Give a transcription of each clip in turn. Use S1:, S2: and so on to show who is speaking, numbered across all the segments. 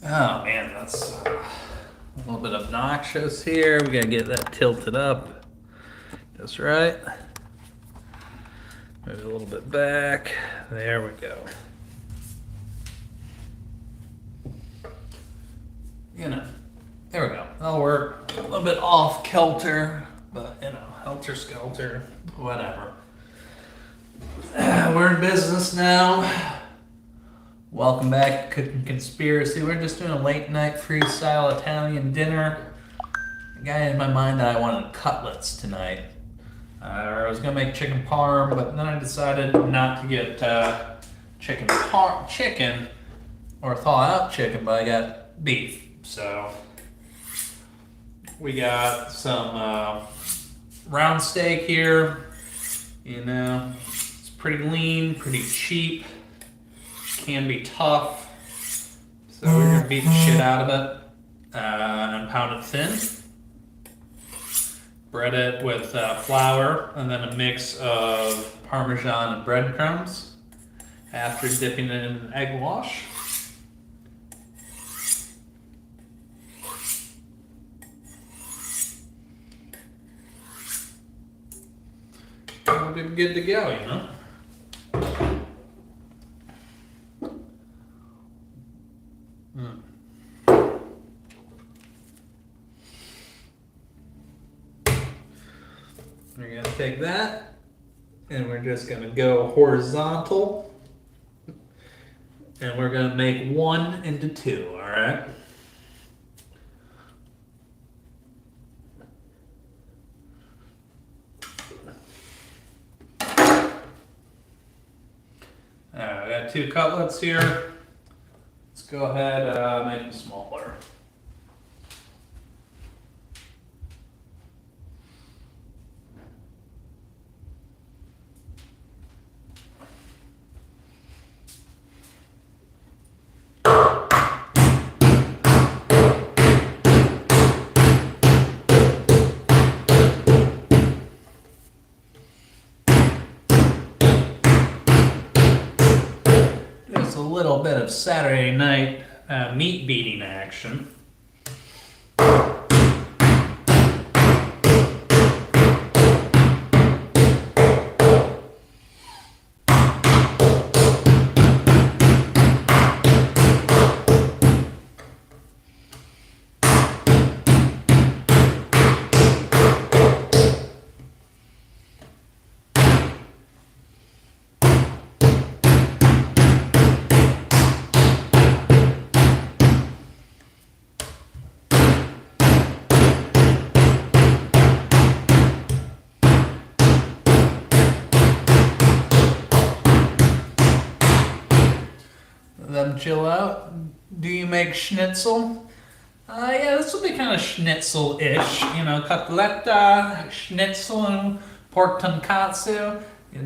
S1: Oh man, that's a little bit obnoxious here. We gotta get that tilted up. That's right. Move it a little bit back. There we go. There we go. That'll work. A little bit off kilter, but helter skelter, whatever. We're in business now. Welcome back to Cooking Conspiracy. We're just doing a late night freestyle Italian dinner. I got in my mind that I wanted cutlets tonight. Or I was gonna make chicken parm, but then I decided not to get chicken or thaw out chicken, but I got beef. So we got some round steak here. It's pretty lean, pretty cheap. Can be tough. So we're gonna beat the shit out of it and pound it thin. Bread it with flour and then a mix of Parmesan and breadcrumbs after dipping it in an egg wash. We'll be good to go, We're going to take that and we're just going to go horizontal and we're going to make one into two, all right? I got two cutlets here. Let's go ahead and make them smaller. A little bit of Saturday night meat beating action. Them chill out. Do you make schnitzel? Yeah, this will be kind of schnitzel-ish. Cutletta, schnitzel, and pork tonkatsu.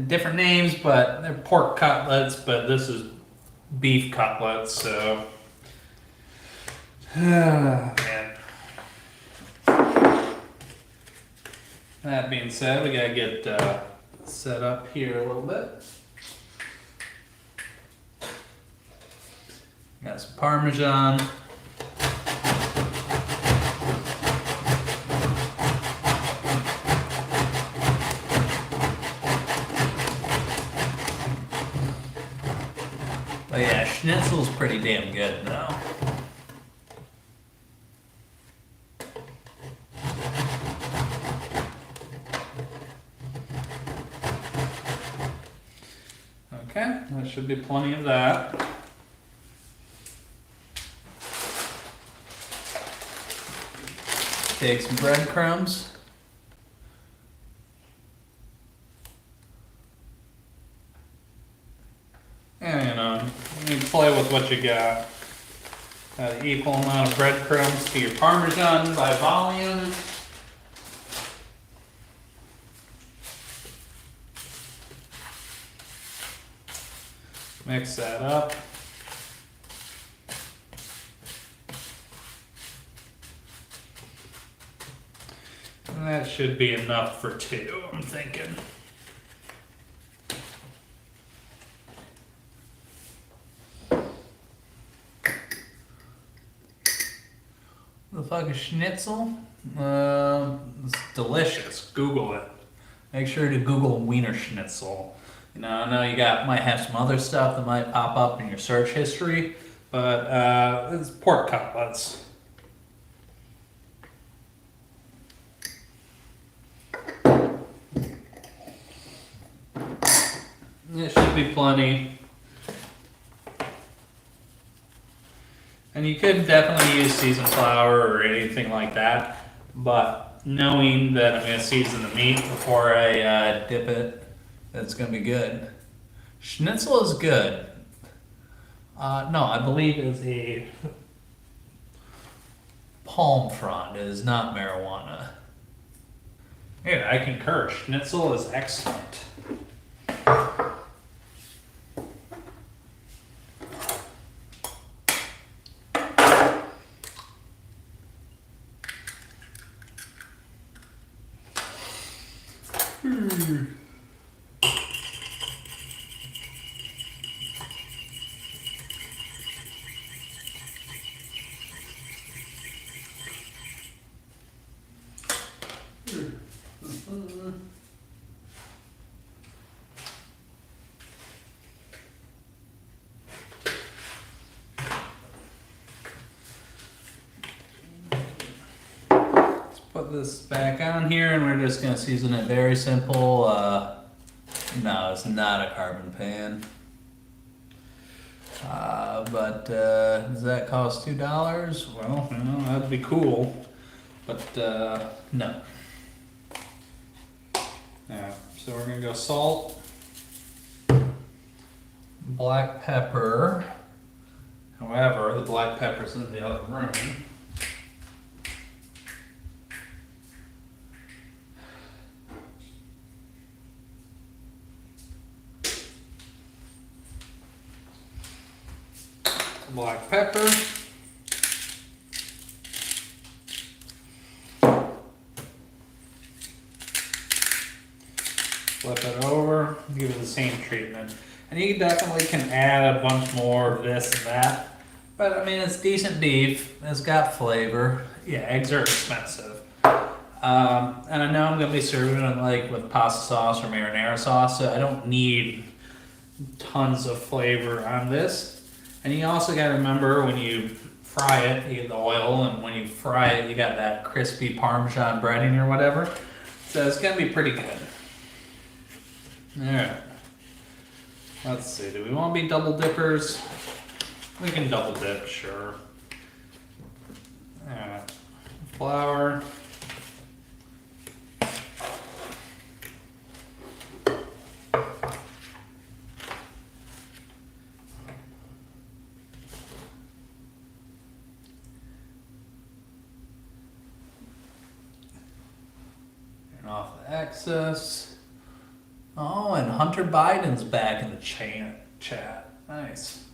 S1: Different names, but they're pork cutlets, but this is beef cutlets, so. Man. That being said, we gotta get set up here a little bit. Got some Parmesan. But yeah, schnitzel's pretty damn good now. Okay, there should be plenty of that. Take some breadcrumbs. And you play with what you got. Equal amount of breadcrumbs to your Parmesan by volume. Mix that up. And that should be enough for two, I'm thinking. fuck is schnitzel? It's delicious. Google it. Make sure to Google Wiener Schnitzel. You know, I know might have some other stuff that might pop up in your search history, but it's pork cutlets. It should be plenty. And you could definitely use seasoned flour or anything like that, but knowing that I'm going to season the meat before I dip it, that's going to be good. Schnitzel is good. No, I believe it's a palm frond. It is not marijuana. Yeah, I concur. Schnitzel is excellent. Put this back on here and we're just going to season it very simple. No, it's not a carbon pan. But does that cost $2? Well, you know, that'd be cool. But no. Yeah, so we're going to go salt, black pepper. However, the black pepper's in the other room. Black pepper. Flip it over, give it the same treatment. And you definitely can add a bunch more of this and that. But I mean, it's decent beef, it's got flavor. Yeah, eggs are expensive. And I know I'm gonna be serving it like with pasta sauce or marinara sauce, so I don't need tons of flavor on this. And you also gotta remember when you fry it, you get the oil, and when you fry it, you got that crispy Parmesan breading or whatever. So it's gonna be pretty good. Alright. Let's see, do we want to be double dippers? We can double dip, sure. Flour. Off the excess. Oh, and Hunter Biden's back in the chat. Nice.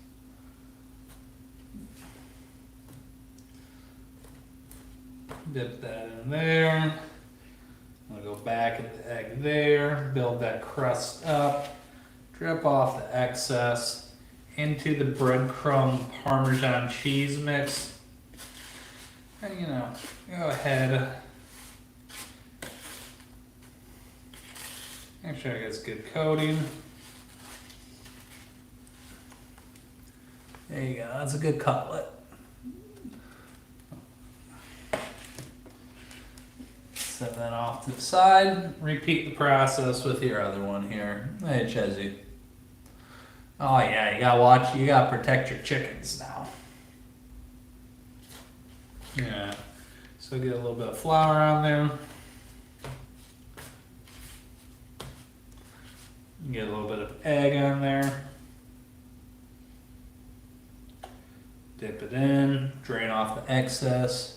S1: Dip that in there. I'll go back at the egg there. Build that crust up. Drip off the excess into the breadcrumb Parmesan cheese mix. And you know, go ahead. Make sure it gets good coating. There you go, that's a good cutlet. Set that off to the side. Repeat the process with your other one here. Hey, Chezzy. Oh yeah, you gotta protect your chickens now. Yeah, so get a little bit of flour on there. Get a little bit of egg on there. Dip it in, drain off the excess.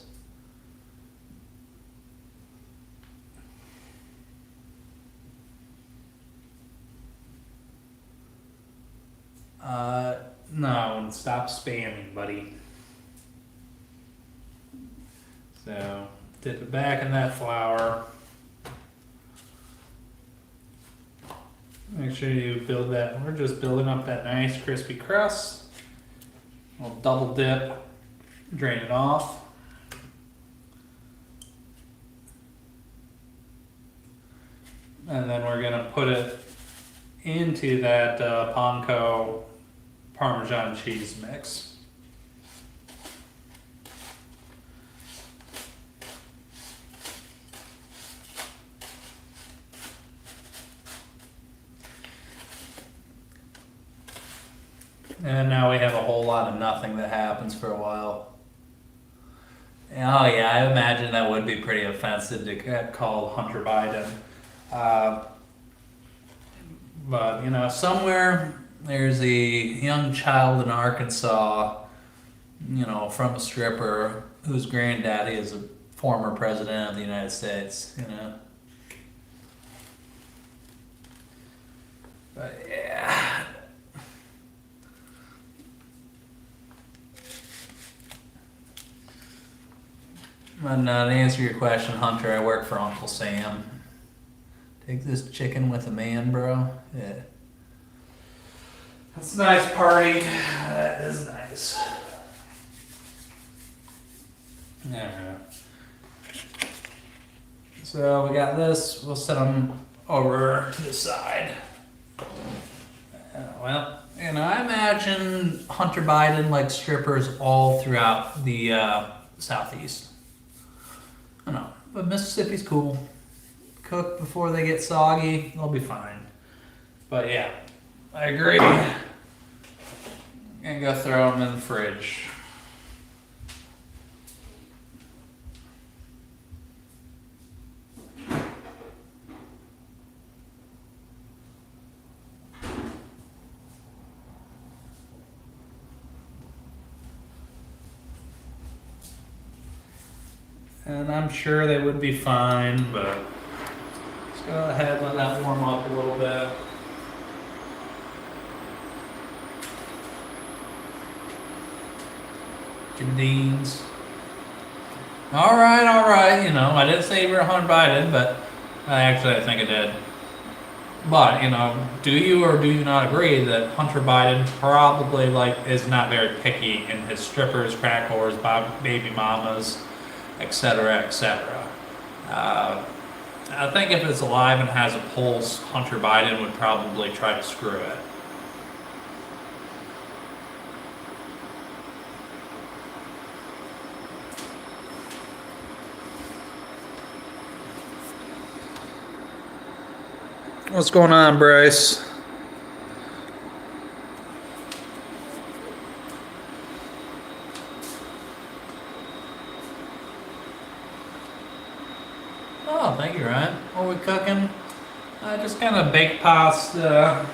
S1: No, stop spamming, buddy. So, dip it back in that flour. Make sure you build that. We're just building up that nice crispy crust. We'll double dip, drain it off. And then we're gonna put it into that panko Parmesan cheese mix. And now we have a whole lot of nothing that happens for a while. Oh yeah, I imagine that would be pretty offensive to get called Hunter Biden. Uh, but you know, somewhere there's a young child in Arkansas, you know, from a stripper whose granddaddy is a former president of the United States. You know. But yeah. And to answer your question, Hunter, I work for Uncle Sam. Take this chicken with a man, bro. Yeah. That's a nice party. That is nice. Yeah. So we got this. We'll set them over to the side. Well, you know, I imagine Hunter Biden likes strippers all throughout the Southeast. I know, but Mississippi's cool. Cook before they get soggy, they'll be fine. But yeah, I agree. And go throw them in the fridge. And I'm sure they would be fine, but let's go ahead and let that warm up a little bit. Beans. All right. You know, I didn't say you were Hunter Biden, but I think I did. But you know, do you or do you not agree that Hunter Biden probably is not very picky in his strippers, crack whores, baby mamas, etc., etc. I think if it's alive and has a pulse, Hunter Biden would probably try to screw it. What's going on, Bryce? Oh, thank you, Ryan. What are we cooking? Just kind of baked pasta.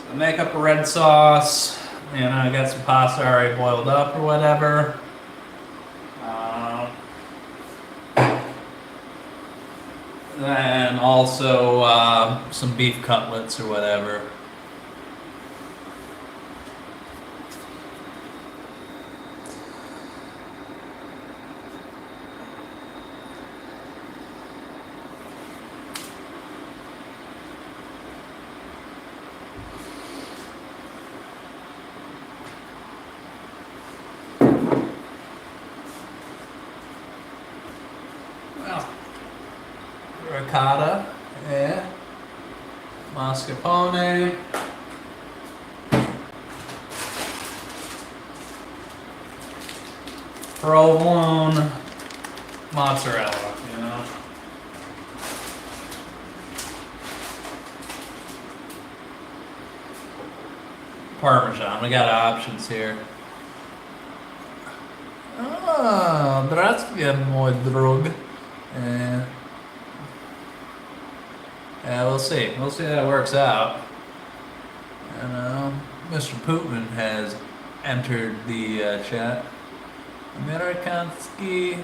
S1: So make up a red sauce. You know, I got some pasta already boiled up or whatever. And also some beef cutlets or whatever. Ricotta, yeah, mascarpone, provolone, mozzarella, you know. Parmesan, we got options here. Oh, здравствуйте, мой друг. Yeah, we'll see. We'll see how it works out. And Mr. Putin has entered the chat. Amerikansky.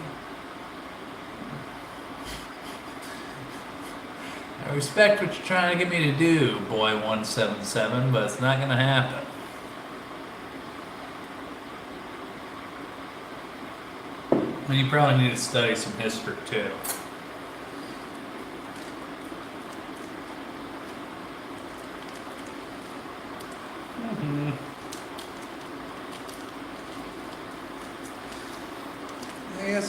S1: I respect what you're trying to get me to do, boy 177, but it's not gonna happen. And you probably need to study some history too.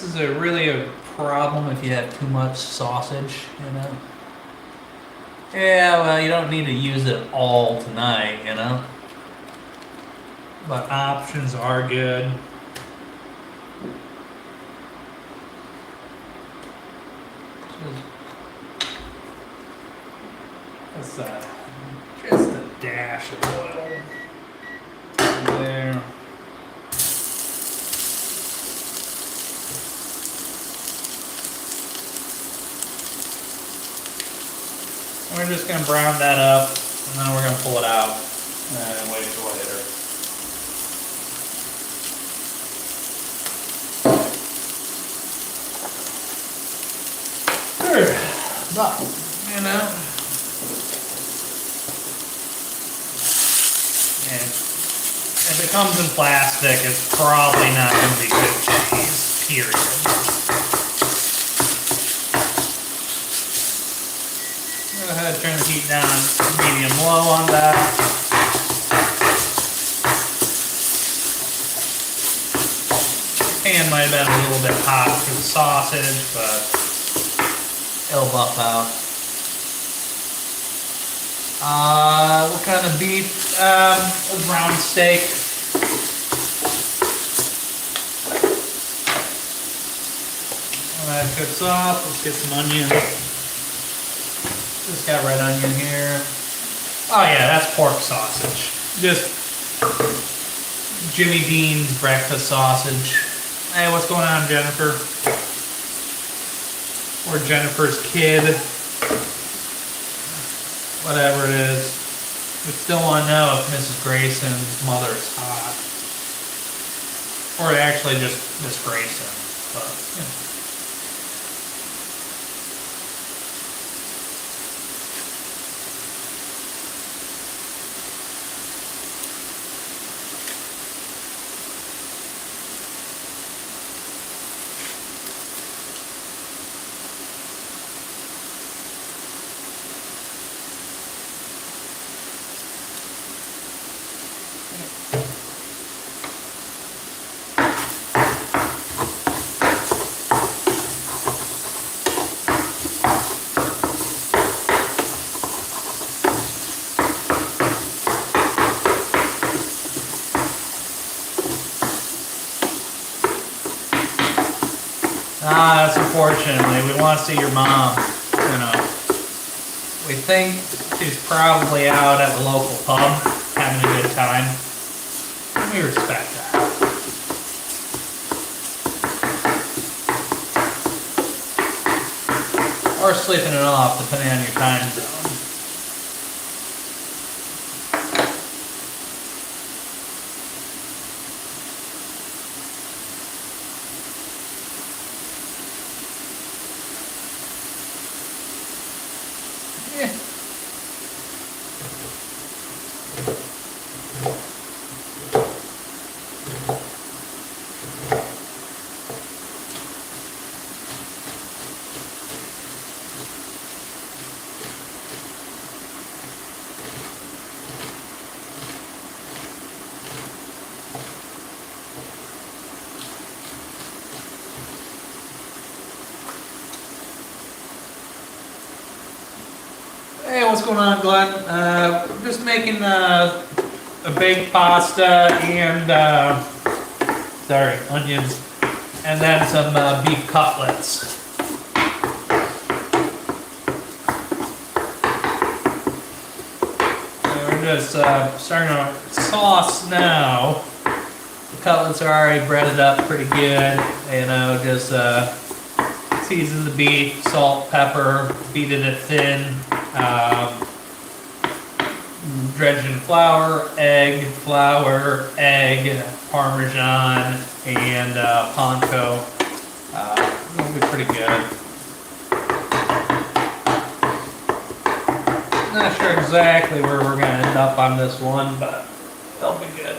S1: This is really a problem if you have too much sausage, you know. Yeah, well, you don't need to use it all tonight, you know. But options are good. Just a dash of oil there. We're just going to brown that up, and then we're going to pull it out and wait for later. Sure, but, you know, and if it comes in plastic, it's probably not going to be good cheese, period. Go ahead, turn the heat down medium-low on that. Pan might have been a little bit hot for the sausage, but it'll buff out. What kind of beef? A ground steak. When that cooks off, let's get some onion. Just got red onion here. Oh yeah, that's pork sausage. Just Jimmy Dean's breakfast sausage. Hey, what's going on, Jennifer? Or Jennifer's kid. Whatever it is. We still want to know if Mrs. Grayson's mother is hot. Or actually just Miss Grayson. But, you know. That's unfortunately. We want to see your mom, you know. We think she's probably out at the local pub having a good time. And we respect that. Or sleeping it off, depending on your time zone. Hey, what's going on, Glenn? We're just making a baked pasta and, onions, and then some beef cutlets. And we're just starting to sauce now. The cutlets are already breaded up pretty good. You know, just season the beef, salt, pepper, beat it thin. Dredged in flour, egg, Parmesan, and panko. It'll be pretty good. Not sure exactly where we're going to end up on this one, but it'll be good.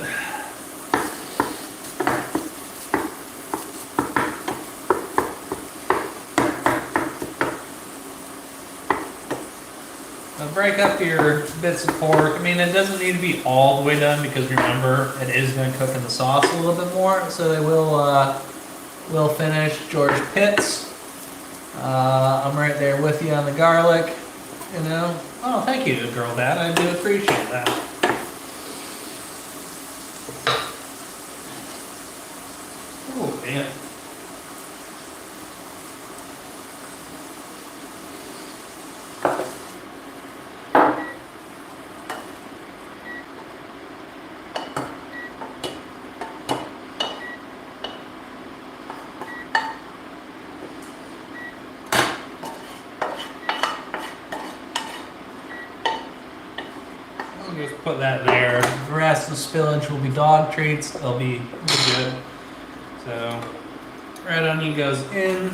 S1: Break up your bits of pork. I mean, it doesn't need to be all the way done because remember, it is going to cook in the sauce a little bit more, so they will Will finish. George Pitts. I'm right there with you on the garlic. You know. Oh, thank you, girl dad. I do appreciate that. Oh, man. I'll just put that there. The rest of the spillage will be dog treats. They'll be good. So, red onion goes in.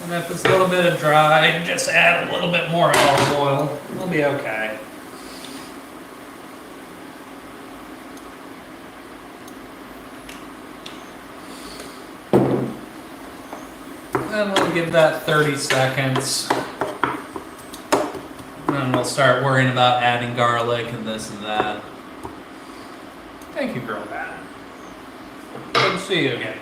S1: And if it's a little bit of dry, just add a little bit more olive oil. We'll be okay. And we'll give that 30 seconds. And we'll start worrying about adding garlic and this and that. Thank you, girl dad. Good to see you again.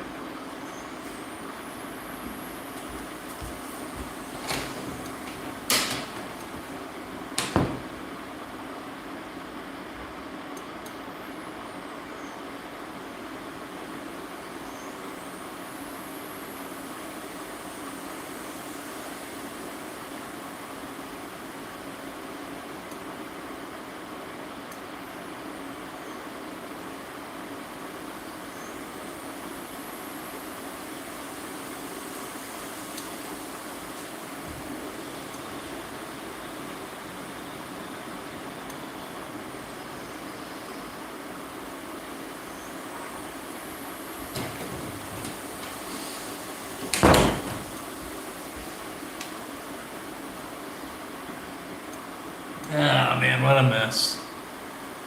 S1: Oh man, what a mess.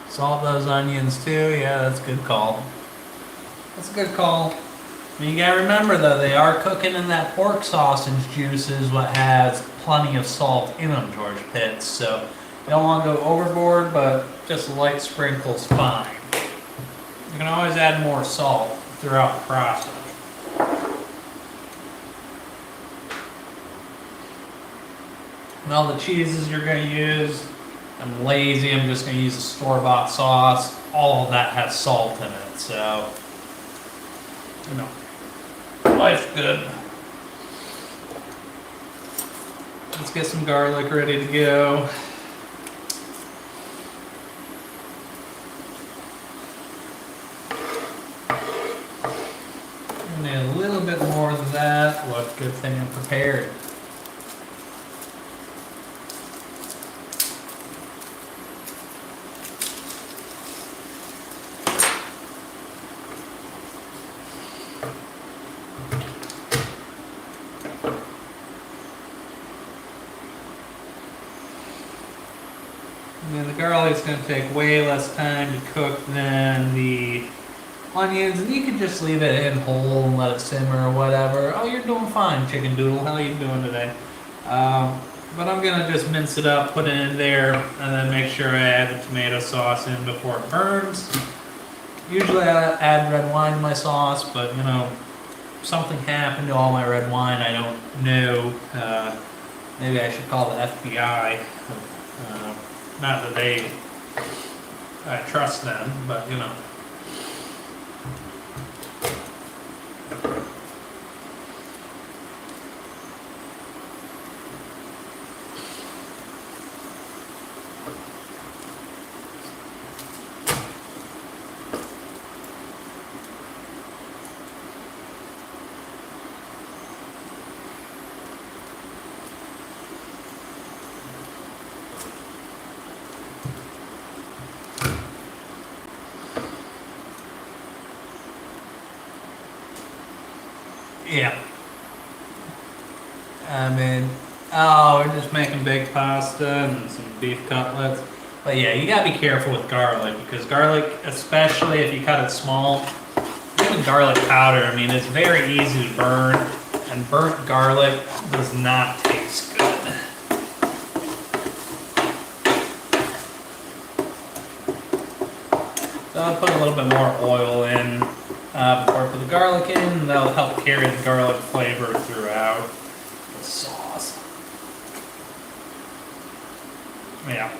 S1: Salt those onions too. Yeah, that's a good call. That's a good call. I mean, you gotta remember though, they are cooking in that pork sausage juices, what has plenty of salt in them, George Pitts. So you don't want to go overboard, but just a light sprinkle's fine. You can always add more salt throughout the process. And all the cheeses you're going to use, I'm lazy, I'm just going to use a store-bought sauce. All of that has salt in it, so, you know, life's good. Let's get some garlic ready to go. I need a little bit more than that. What good thing I'm prepared. And the garlic's going to take way less time to cook than the onions, and you can just leave it in whole and let it simmer or whatever. Oh, you're doing fine, Chicken Doodle. How are you doing today? But I'm going to just mince it up, put it in there, and then make sure I add the tomato sauce in before it burns. Usually I add red wine to my sauce, but you know, something happened to all my red wine. I don't know. Maybe I should call the FBI. Not that I trust them, but you know. Yeah. I mean, oh, we're just making baked pasta and some beef cutlets. But yeah, you gotta be careful with garlic because garlic, especially if you cut it small, even garlic powder, I mean, it's very easy to burn, and burnt garlic does not taste good. So I'll put a little bit more oil in. before I put the garlic in, and that'll help carry the garlic flavor throughout the sauce. Yeah.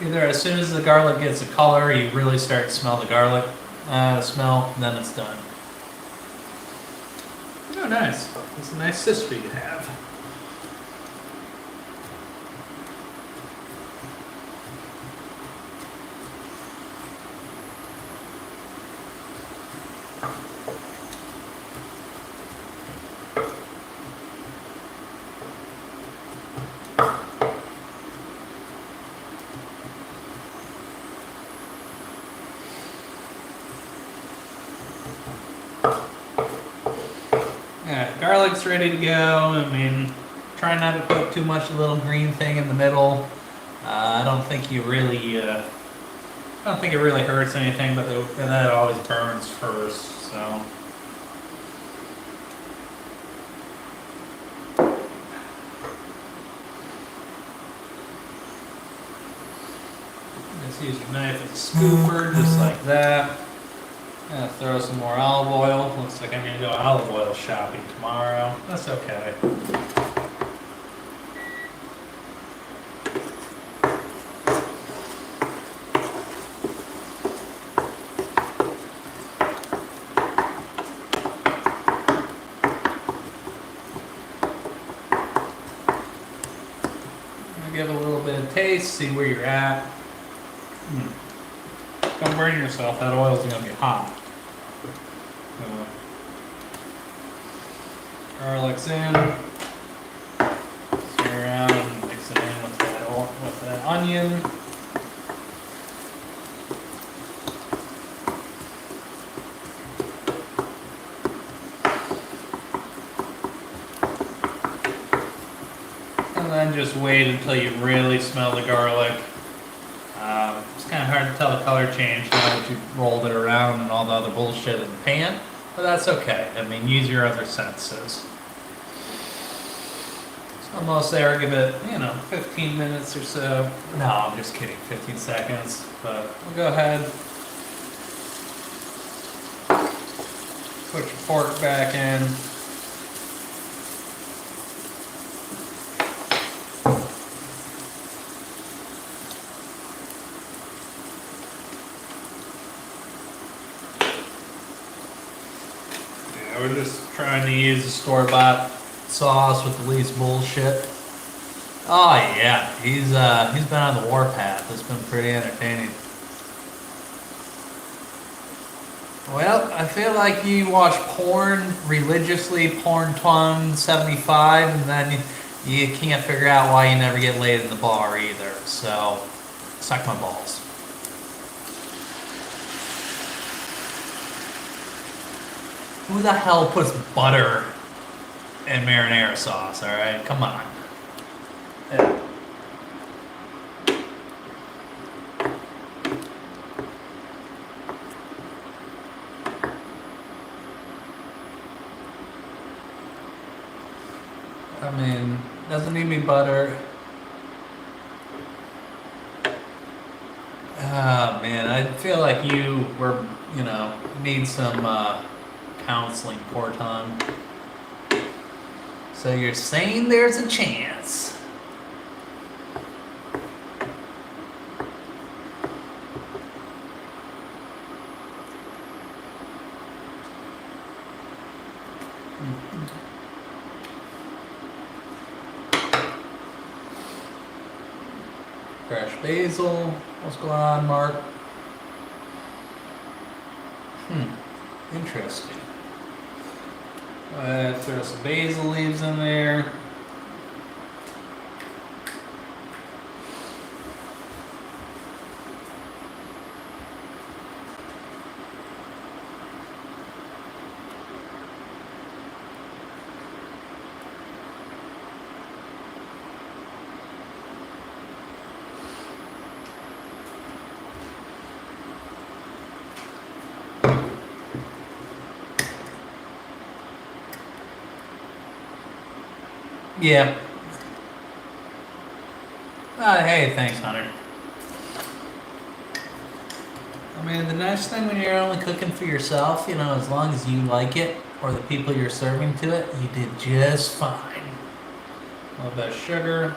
S1: Either as soon as the garlic gets a color, you really start to smell the garlic smell, and then it's done. Oh, nice. It's a nice sister you have. Yeah, garlic's ready to go. I mean, try not to put too much of the little green thing in the middle. I don't think you really, I don't think it really hurts anything, but that always burns first, so. Just use your knife as a scooper, just like that. Throw some more olive oil. Looks like I'm going to go olive oil shopping tomorrow. That's okay. Give it a little bit of taste, see where you're at. Don't burn yourself, that oil's going to be hot. Garlic's in. Stir around and mix it in with that onion. And then just wait until you really smell the garlic. It's kind of hard to tell the color change now that you've rolled it around and all the other bullshit in the pan, but that's okay. I mean, use your other senses. It's almost there. Give it, 15 minutes or so. No, I'm just kidding. 15 seconds. But we'll go ahead. Put your pork back in. We're just trying to use the store-bought sauce with the least bullshit. Oh yeah, he's been on the warpath. It's been pretty entertaining. Well, I feel like you watch porn religiously, Porn Twin 75, and then you can't figure out why you never get laid in the bar either. So, suck my balls. Who the hell puts butter in marinara sauce, alright? Come on. Yeah. I mean, doesn't need me butter. Ah, man, I feel like you were, need some, counseling, poor Tom. So you're saying there's a chance? Fresh basil. What's going on, Mark? Interesting. Throw some basil leaves in there. Yeah. Hey, thanks, Hunter. I mean, the nice thing when you're only cooking for yourself, you know, as long as you like it or the people you're serving to it, you did just fine. A little bit of sugar.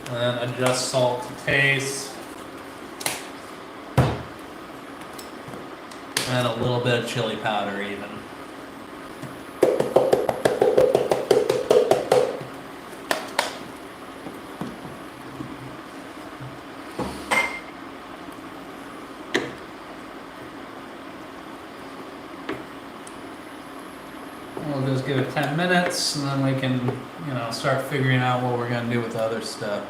S1: And then adjust salt to taste. And a little bit of chili powder even. We'll just give it 10 minutes and then we can, you know, start figuring out what we're going to do with the other stuff.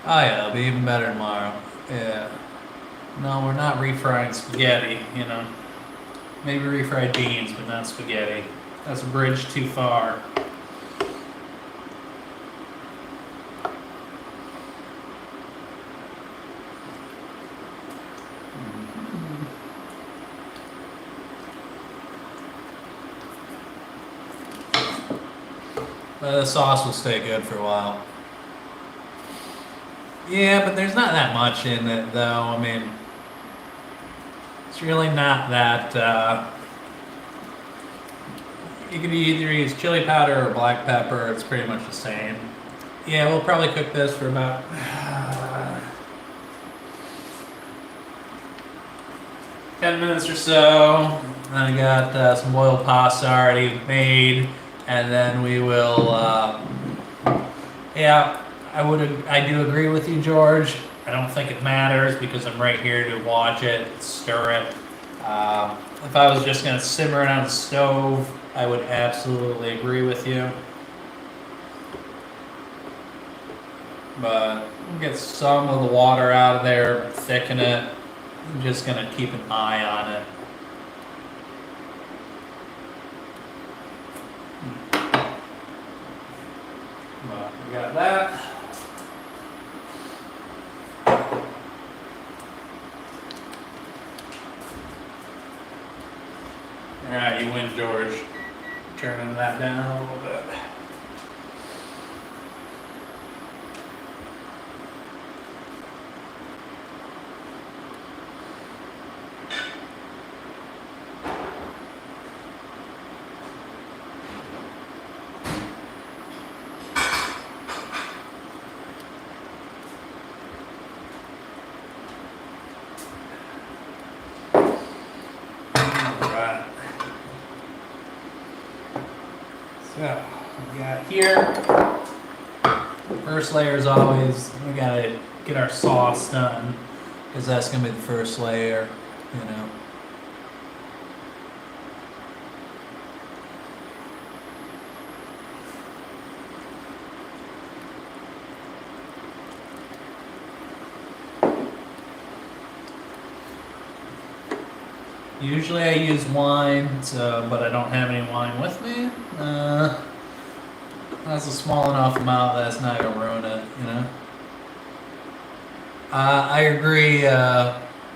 S1: Oh yeah, it'll be even better tomorrow. Yeah. No, we're not refrying spaghetti, you know. Maybe refried beans, but not spaghetti. That's a bridge too far. The sauce will stay good for a while. Yeah, but there's not that much in it, though. I mean, it's really not that. You could either use chili powder or black pepper. It's pretty much the same. Yeah, we'll probably cook this for about 10 minutes or so. I got some boiled pasta already made, and then we will. Yeah, I do agree with you, George. I don't think it matters because I'm right here to watch it, stir it. If I was just gonna simmer it on the stove, I would absolutely agree with you. But we'll get some of the water out of there, thicken it. I'm just gonna keep an eye on it. Well, we got that. Alright, you win, George. Turning that down a little bit. So, we got here, first layer is always, we gotta get our sauce done, because that's gonna be the first layer, you know. Usually I use wine, but I don't have any wine with me. That's a small enough amount that's not gonna ruin it, you know. I agree,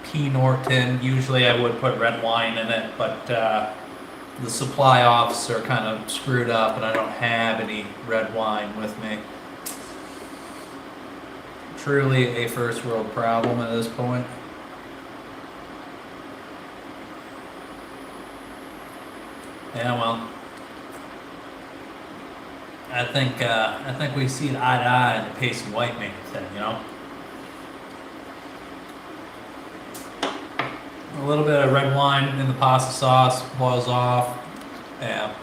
S1: P. Norton. Usually I would put red wine in it, but the supply officer kind of screwed up, and I don't have any red wine with me. Truly a first world problem at this point. Yeah, well, I think we see eye to eye in the pace and white making thing, you know. A little bit of red wine in the pasta sauce, boils off. Yeah.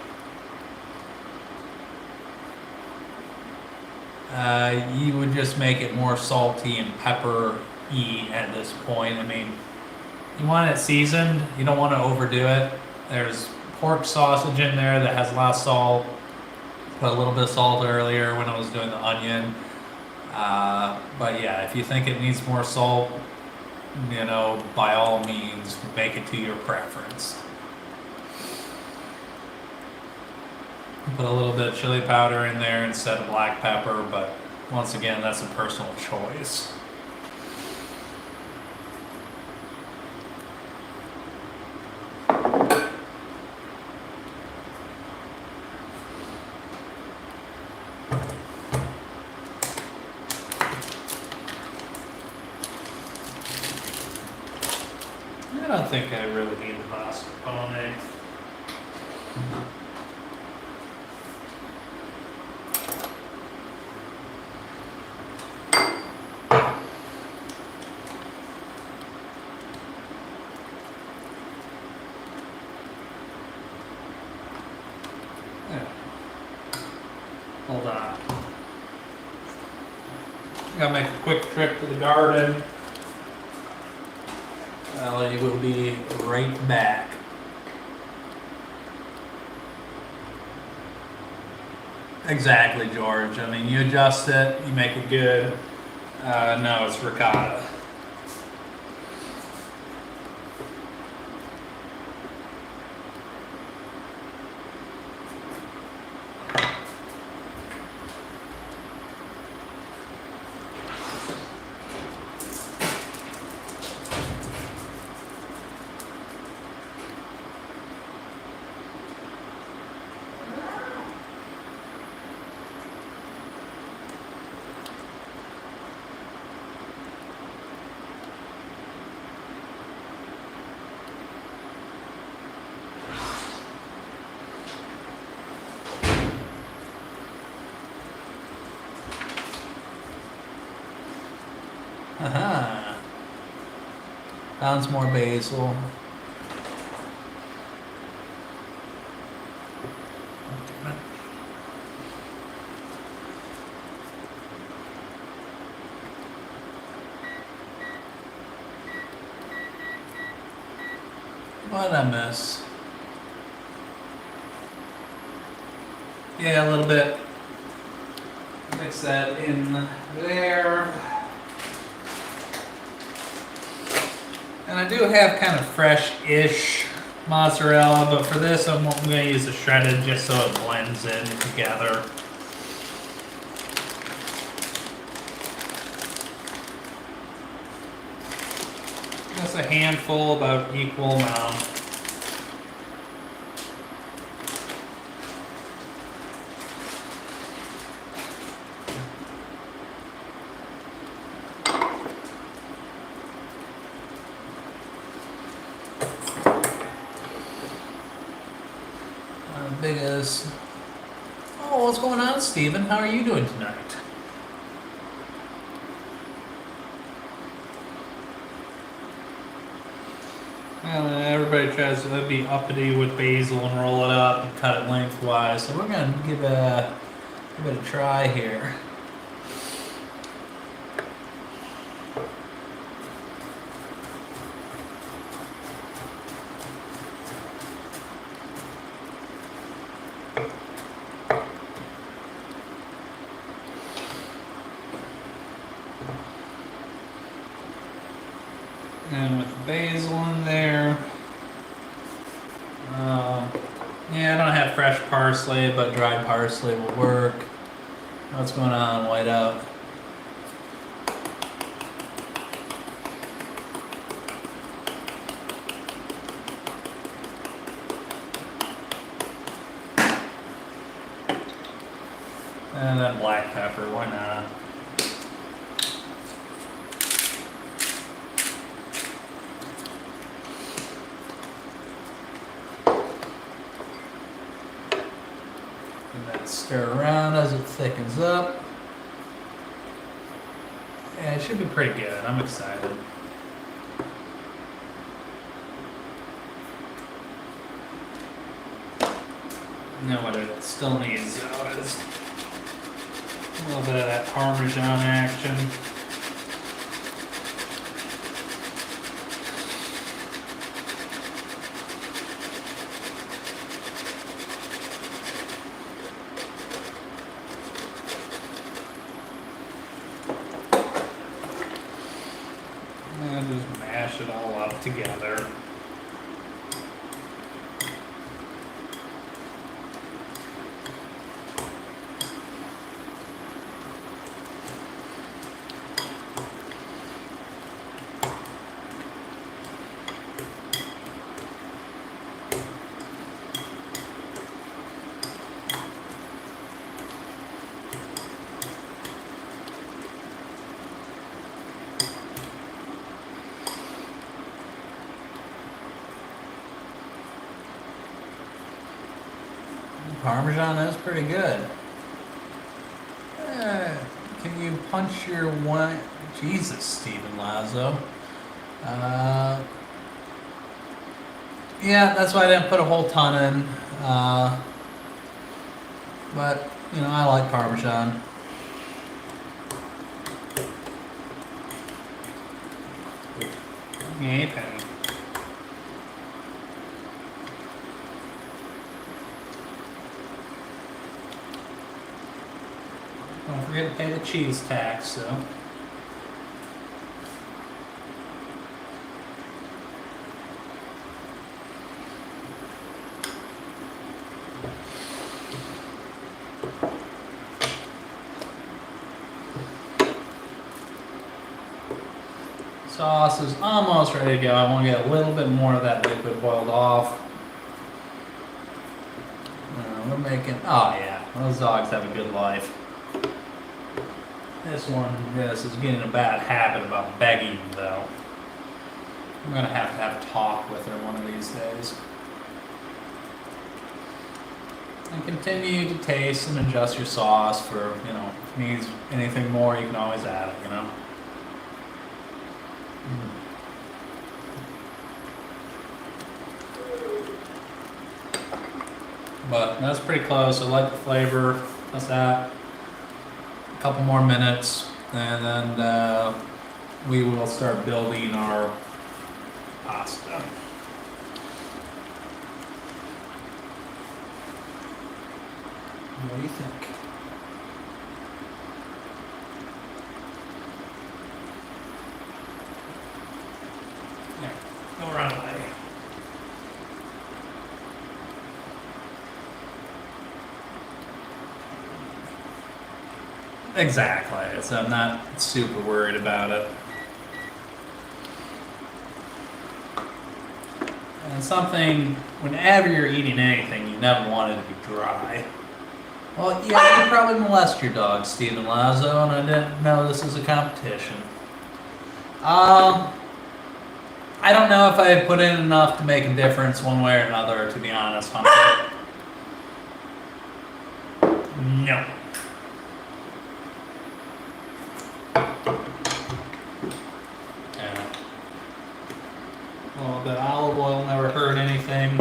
S1: You would just make it more salty and pepper-y at this point. I mean, you want it seasoned. You don't want to overdo it. There's pork sausage in there that has a lot of salt. Put a little bit of salt earlier when I was doing the onion. But yeah, if you think it needs more salt, you know, by all means, make it to your preference. Put a little bit of chili powder in there instead of black pepper, but once again, that's a personal choice. don't think I really need the mascarpone. Yeah. Hold on. Gotta make a quick trip to the garden. I will be right back. Exactly, George. I mean, you adjust it, you make it good. No, it's ricotta. Aha. Found some more basil. What did I miss? Yeah, a little bit. Mix that in there. And I do have kind of fresh-ish mozzarella, but for this I'm going to use the shredded just so it blends in together. Just a handful, about equal amount. Big as. Oh, what's going on, Steven? How are you doing tonight? Well, everybody tries to be uppity with basil and roll it up and cut it lengthwise, so we're gonna give it a try here. And with the basil in there. Yeah, I don't have fresh parsley, but dried parsley will work. What's going on, whiteout? And then black pepper, why not? Stir around as it thickens up. Yeah, it should be pretty good. I'm excited. You know what it still needs though is a little bit of that Parmesan action. And just mash it all up together. Parmesan is pretty good. Can you punch your one? Jesus, Stephen Lazo. Uh, yeah, that's why I didn't put a whole ton in. But, you know, I like Parmesan. Yeah, penny. Don't forget to pay the cheese tax, though. Sauce is almost ready to go. I want to get a little bit more of that liquid boiled off. We're making, oh yeah, those dogs have a good life. This is getting a bad habit about begging though. I'm gonna have a talk with her one of these days. And continue to taste and adjust your sauce for, you know, if it needs anything more, you can always add it, you know. But that's pretty close. I like the flavor. That's that. A couple more minutes, and then we will start building our pasta. What do you think? Yeah, go run away. Exactly. So I'm not super worried about it. And something, whenever you're eating anything, you never want it to be dry. Well, yeah, you probably molest your dog, Stephen Lazo, and I didn't know this was a competition. I don't know if I put in enough to make a difference one way or another, to be honest, Hunter. No. Yeah. A little bit of olive oil never hurt anything.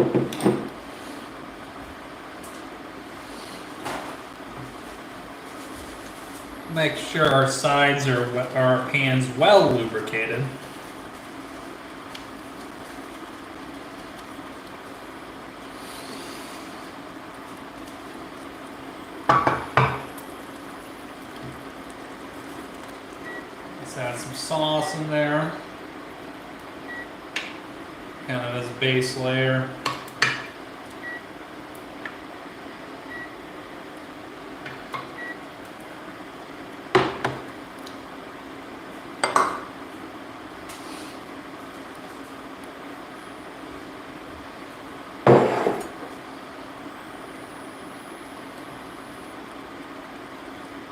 S1: Make sure our sides our pans well lubricated. Let's add some sauce in there, kind of as a base layer.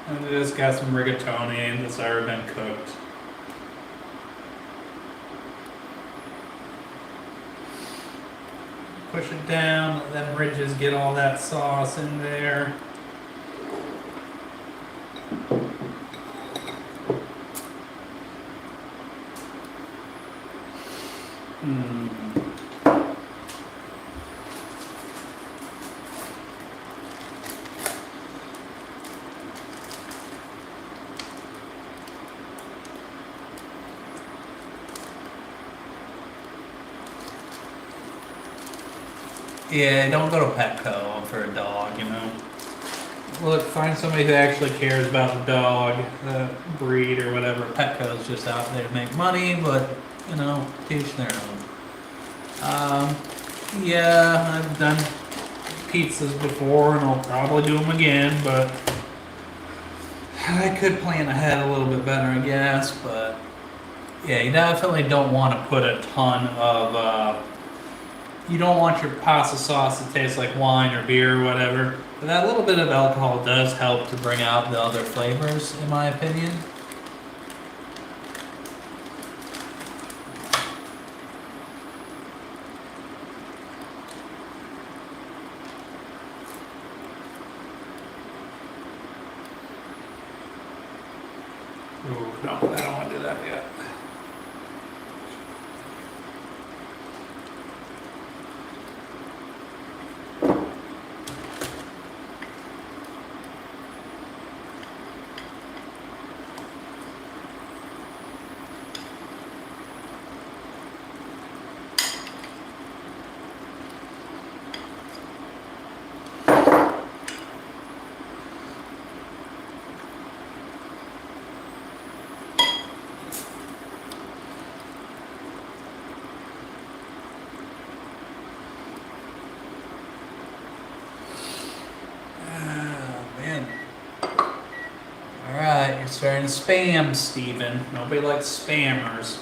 S1: And it has got some rigatoni that's already been cooked. Push it down, let them ridges get all that sauce in there. Yeah, don't go to Petco for a dog, you know. Look, find somebody who actually cares about the dog, the breed or whatever. Petco's just out there to make money, but, you know, teach their own. Yeah, I've done pizzas before and I'll probably do them again, but I could plan ahead a little bit better, I guess, but yeah, you definitely don't want to put a ton of, you don't want your pasta sauce to taste like wine or beer or whatever, but that little bit of alcohol does help to bring out the other flavors, in my opinion. starting to spam, Steven. Nobody likes spammers.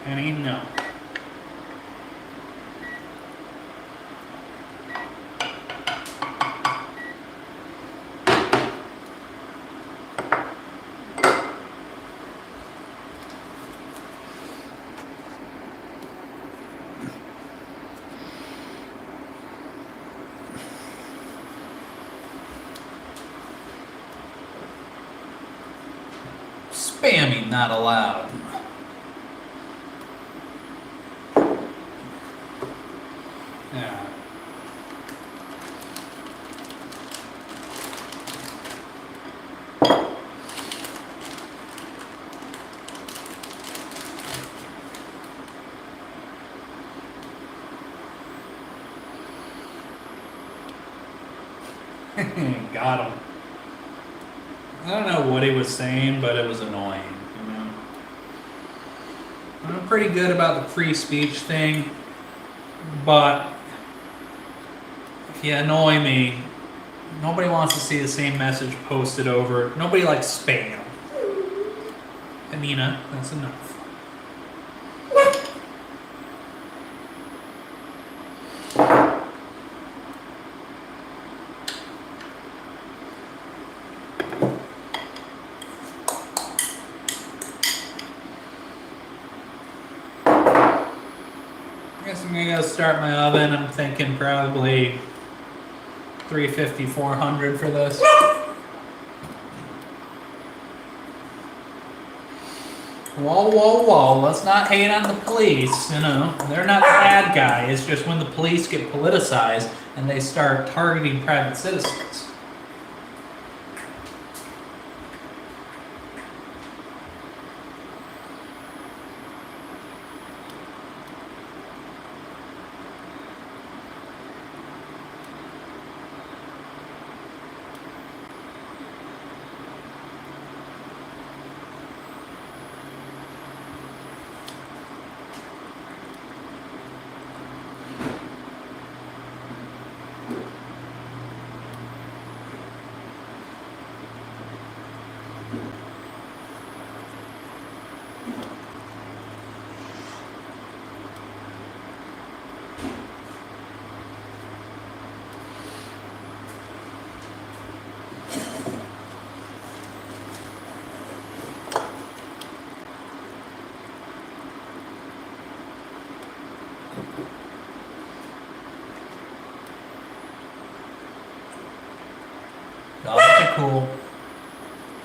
S1: Penny, no. Spamming not allowed. Yeah. Got him. I don't know what he was saying, but it was annoying, you know. I'm pretty good about the free speech thing, but if you annoy me, nobody wants to see the same message posted over. Nobody likes spam. Anina, that's enough. I guess I'm gonna go start my oven. I'm thinking probably 350, 400 for this. Whoa, whoa, whoa. Let's not hate on the police, you know. They're not the bad guy. It's just when the police get politicized and they start targeting private citizens. Oh, that's cool.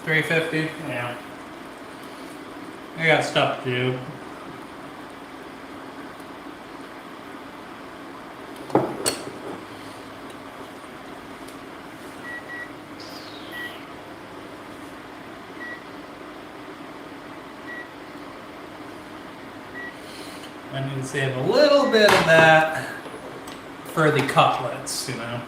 S1: 350? Yeah. I got stuff to do. I need to save a little bit of that for the cutlets, you know.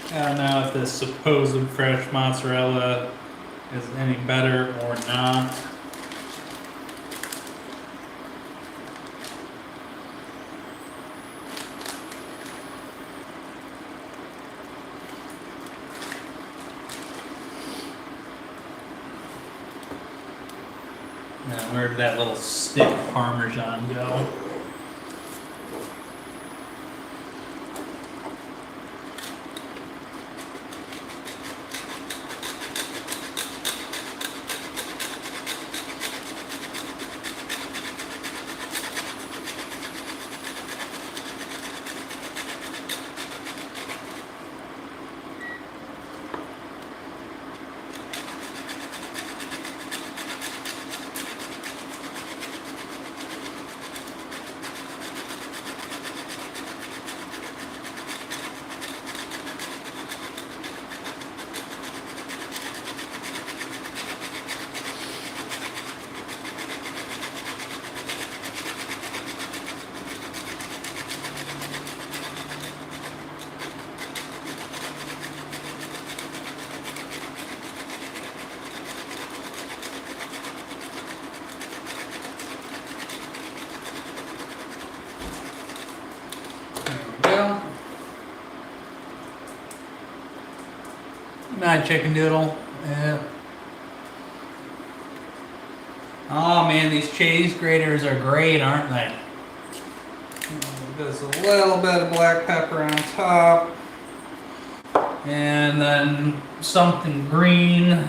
S1: I don't know if this supposed fresh mozzarella is any better or not. Now, where did that little stick of Parmesan go? Hi, chicken doodle. Yeah. Oh man, these cheese graters are great, aren't they? There's a little bit of black pepper on top. And then something green.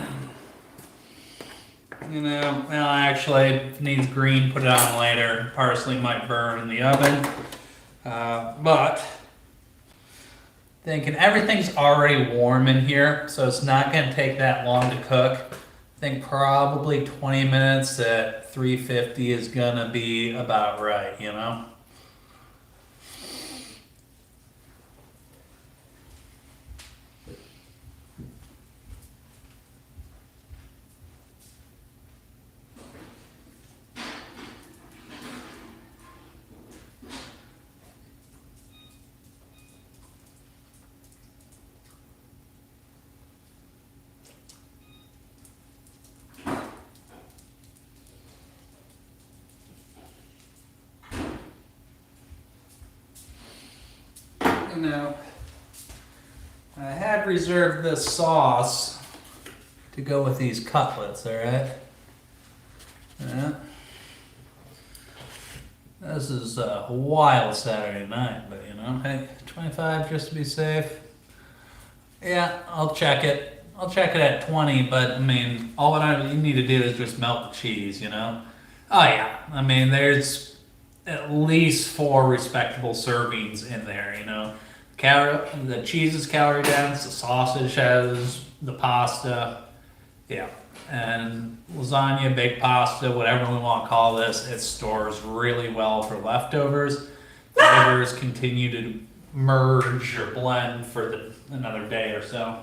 S1: You know, well, actually, if it needs green, put it on later. Parsley might burn in the oven. But thinking everything's already warm in here, so it's not going to take that long to cook. I think probably 20 minutes at 350 is going to be about right, you know? You know, I had reserved this sauce to go with these cutlets, alright? Yeah. This is a wild Saturday night, but you know, hey, 25 just to be safe. Yeah, I'll check it. I'll check it at 20, but I mean, all you need to do is just melt the cheese, you know? Oh yeah, I mean, there's at least 4 respectable servings in there, you know? The cheese is calorie dense, the sausage has the pasta, yeah. And lasagna, baked pasta, whatever we want to call this, it stores really well for leftovers. Flavors continue to merge or blend for another day or so.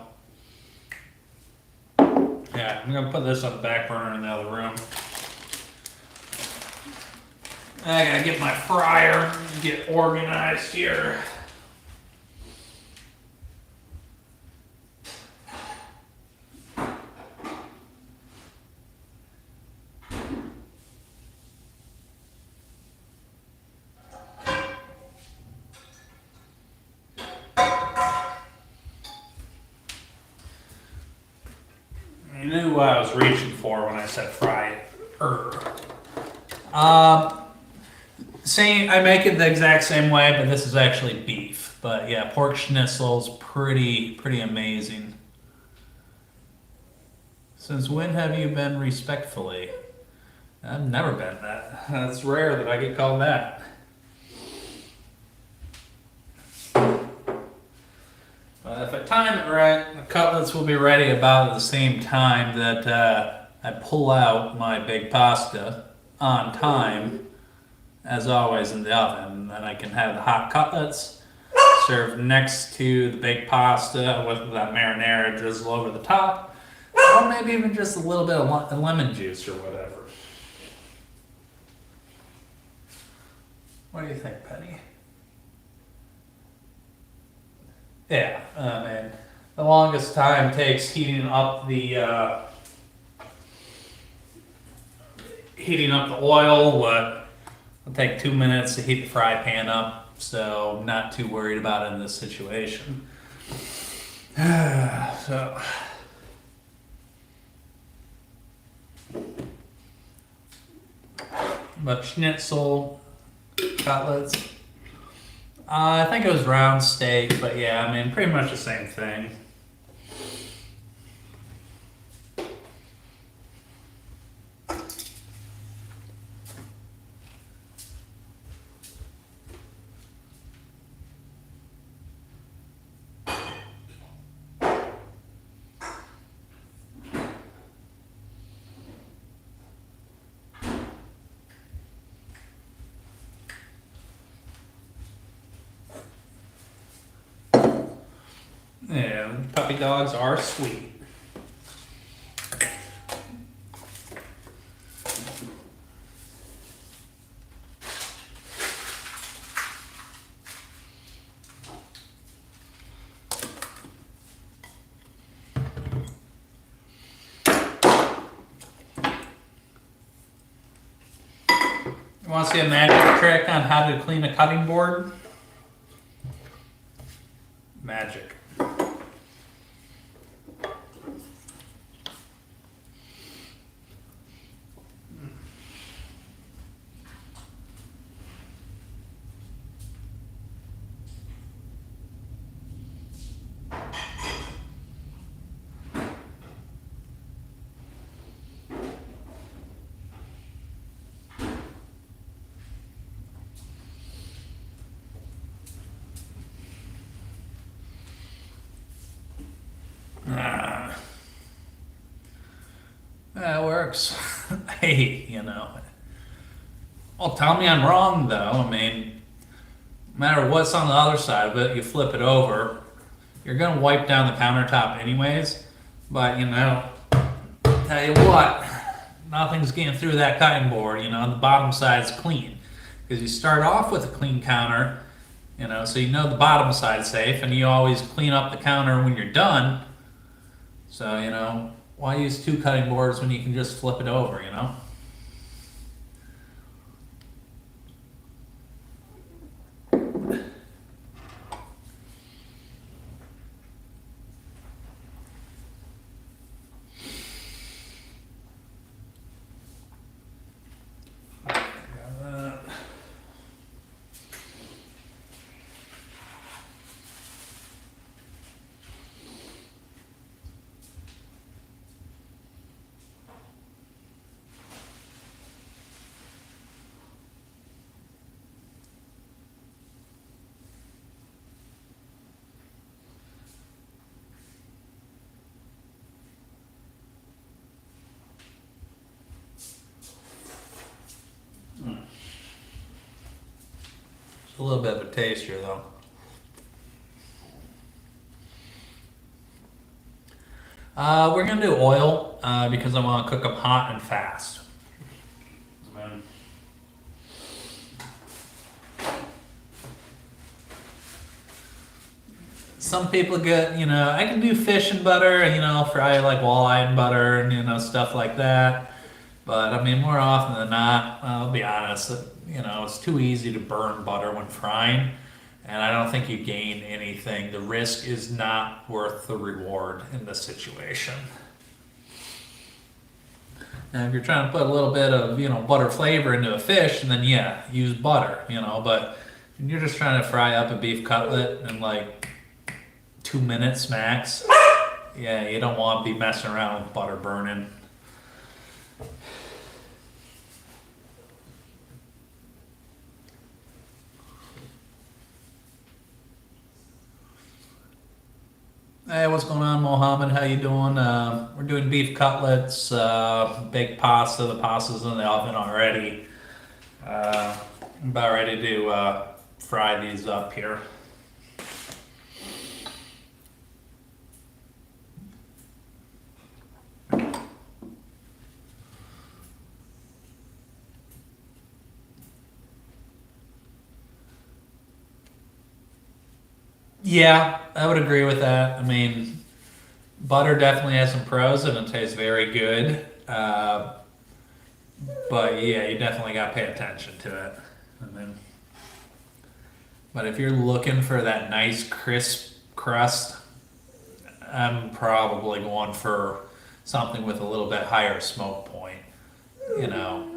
S1: Yeah, I'm gonna put this on the back burner in the other room. I gotta get my fryer, get organized here. You knew what I was reaching for when I said fry it. Same. I make it the exact same way, but this is actually beef. But yeah, pork schnitzel's pretty amazing. Since when have you been respectfully? I've never been that. That's rare that I get called that. But if I time it right, the cutlets will be ready about at the same time that I pull out my baked pasta on time, as always in the oven. Then I can have the hot cutlets served next to the baked pasta with that marinara drizzle over the top, or maybe even just a little bit of lemon juice or whatever. What do you think, Penny? Yeah, and the longest time takes heating up the oil. It'll take 2 minutes to heat the fry pan up, so not too worried about it in this situation. So, but schnitzel, cutlets. I think it was round steak, but yeah, I mean, pretty much the same thing. Yeah, puppy dogs are sweet. You want to see a magic trick on how to clean a cutting board? Magic. That works. Hey, well, tell me I'm wrong though. I mean, no matter what's on the other side of it, you flip it over, you're gonna wipe down the countertop anyways. But tell you what, nothing's getting through that cutting board. The bottom side's clean because you start off with a clean counter. So the bottom side's safe, and you always clean up the counter when you're done. So why use two cutting boards when you can just flip it over? It's a little bit of a taste here, though. We're gonna do oil because I want to cook them hot and fast. Um, Some people I can do fish and butter, fry like walleye and butter and stuff like that. But I mean, more often than not, I'll be honest, it's too easy to burn butter when frying, and I don't think you gain anything. The risk is not worth the reward in this situation. Now, if you're trying to put a little bit of, butter flavor into a fish, then yeah, use butter. But when you're just trying to fry up a beef cutlet in like 2 minutes max, yeah, you don't want to be messing around with butter burning. Hey, what's going on, Mohammed? How you doing? We're doing beef cutlets, baked pasta. The pasta's in the oven already. I'm about ready to fry these up here. Yeah, I would agree with that. I mean, butter definitely has some pros and it tastes very good. But yeah, you definitely got to pay attention to it. And then, but if you're looking for that nice crisp crust, I'm probably going for something with a little bit higher smoke point.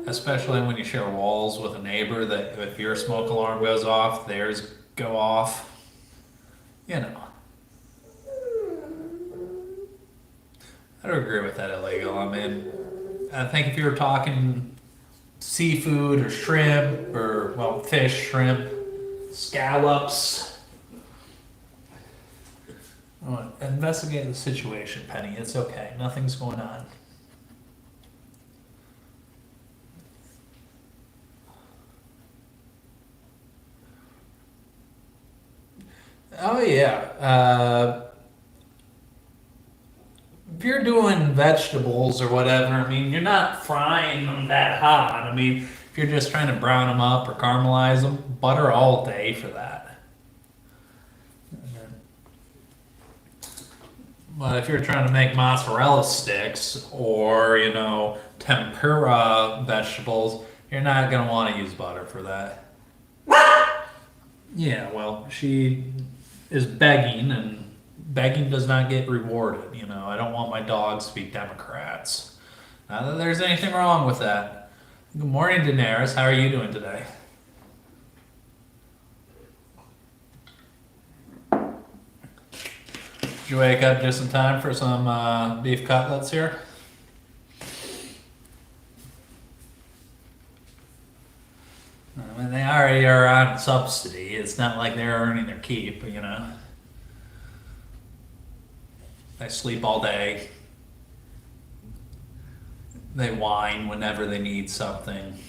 S1: Especially when you share walls with a neighbor that if your smoke alarm goes off, theirs go off. You know, I don't agree with that illegal. I mean, I think if you were talking seafood or shrimp or, well, fish, shrimp, scallops, well, investigate the situation, Penny. It's okay. Nothing's going on. Oh, yeah. If you're doing vegetables or whatever, I mean, you're not frying them that hot. I mean, if you're just trying to brown them up or caramelize them, butter all day for that. But if you're trying to make mozzarella sticks or, tempura vegetables, you're not going to want to use butter for that. Yeah, well, she is begging, and begging does not get rewarded. I don't want my dogs to be Democrats. Not that there's anything wrong with that. Good morning, Daenerys. How are you doing today? Did you wake up just in time for some beef cutlets here? I mean, they already are on subsidy. It's not like they're earning their keep. They sleep all day. They whine whenever they need something.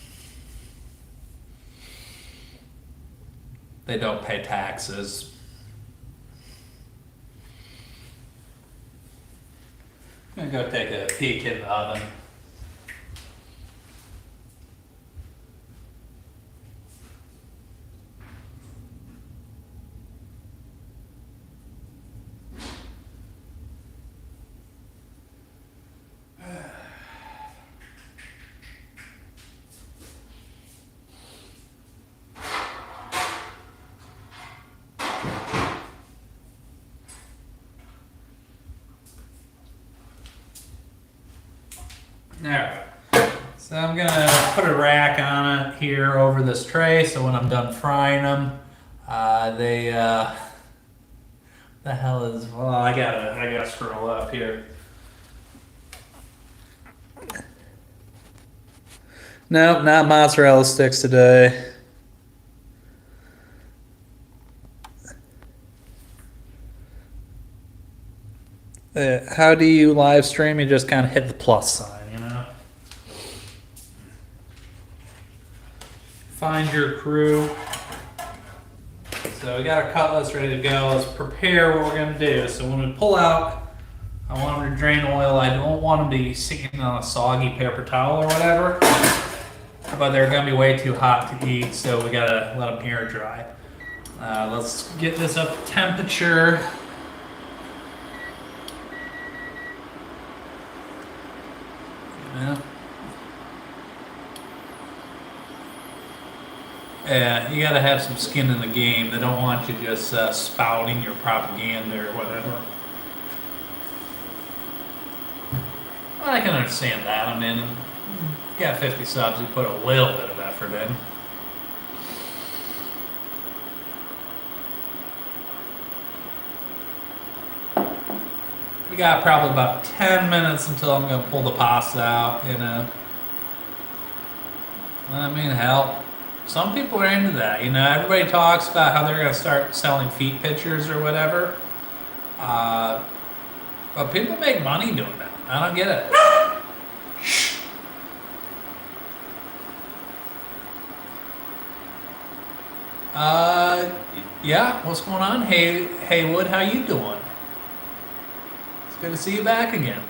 S1: They don't pay taxes. I'm gonna go take a peek in the oven. Alright, so I'm gonna put a rack on it here over this tray, so when I'm done frying them, the hell is, well, I gotta scroll up here. Nope, not mozzarella sticks today. How do you live stream? You just kind of hit the plus sign, you know? Find your crew. So we got our cutlets ready to go. Let's prepare what we're gonna do. So when we pull out, I want them to drain oil. I don't want them to be sitting on a soggy paper towel or whatever, but they're gonna be way too hot to eat, so we gotta let them air dry. Let's get this up to temperature. Yeah, you gotta have some skin in the game. They don't want you just spouting your propaganda or whatever. Well, I can understand that. I mean, you got 50 subs, you put a little bit of effort in. We got probably about 10 minutes until I'm gonna pull the pasta out, you know. I mean, hell, some people are into that, you know. Everybody talks about how they're gonna start selling feet pictures or whatever. But people make money doing that. I don't get it. Yeah, what's going on? Hey, Haywood, how you doing? It's good to see you back again.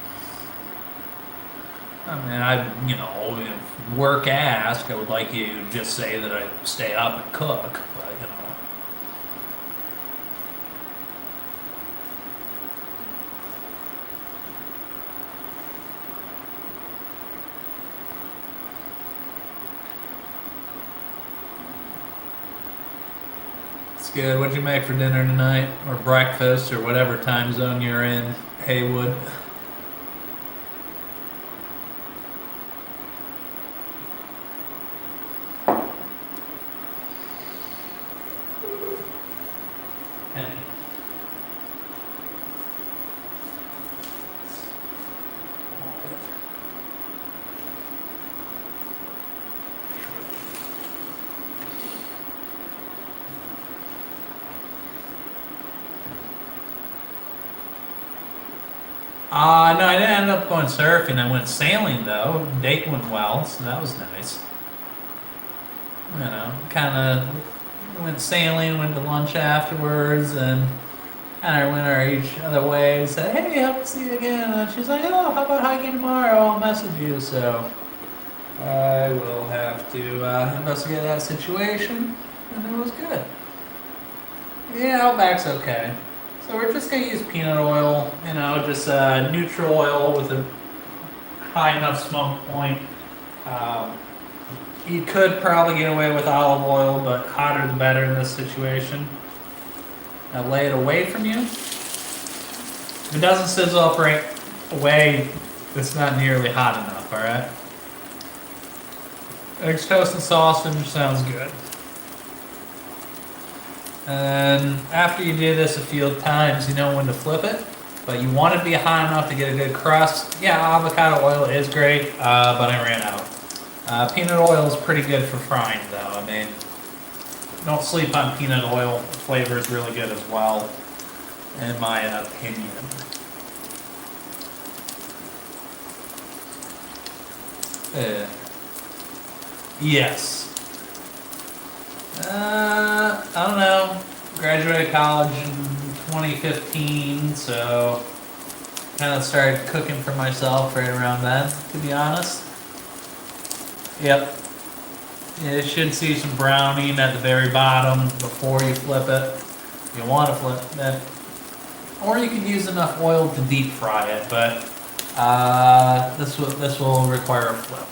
S1: I mean, if work ask, I would like you to just say that I stay up and cook, but, you know. It's good. What'd you make for dinner tonight? Or breakfast, or whatever time zone you're in, Haywood? No, I didn't end up going surfing. I went sailing though. Date went well, so that was nice. You know, kind of went sailing, went to lunch afterwards, and kind of went our each other ways. Said, "Hey, hope to see you again." And she's like, "Oh, how about hiking tomorrow? I'll message you." So I will have to investigate that situation, and it was good. Yeah, Outback's okay. So we're just gonna use peanut oil, you know, just neutral oil with a high enough smoke point. You could probably get away with olive oil, but hotter the better in this situation. Now lay it away from you. If it doesn't sizzle up right away, it's not nearly hot enough, alright? Eggs, toast, and sausage sounds good. And after you do this a few times, you know when to flip it, but you want it to be hot enough to get a good crust. Yeah, avocado oil is great, but I ran out. Peanut oil is pretty good for frying though. I mean, don't sleep on peanut oil. The flavor is really good as well, in my opinion. Yes. I don't know. Graduated college in 2015, so kind of started cooking for myself right around then, to be honest. Yep. You should see some browning at the very bottom before you flip it. You want to flip it. Or you could use enough oil to deep fry it, but this will require a flip.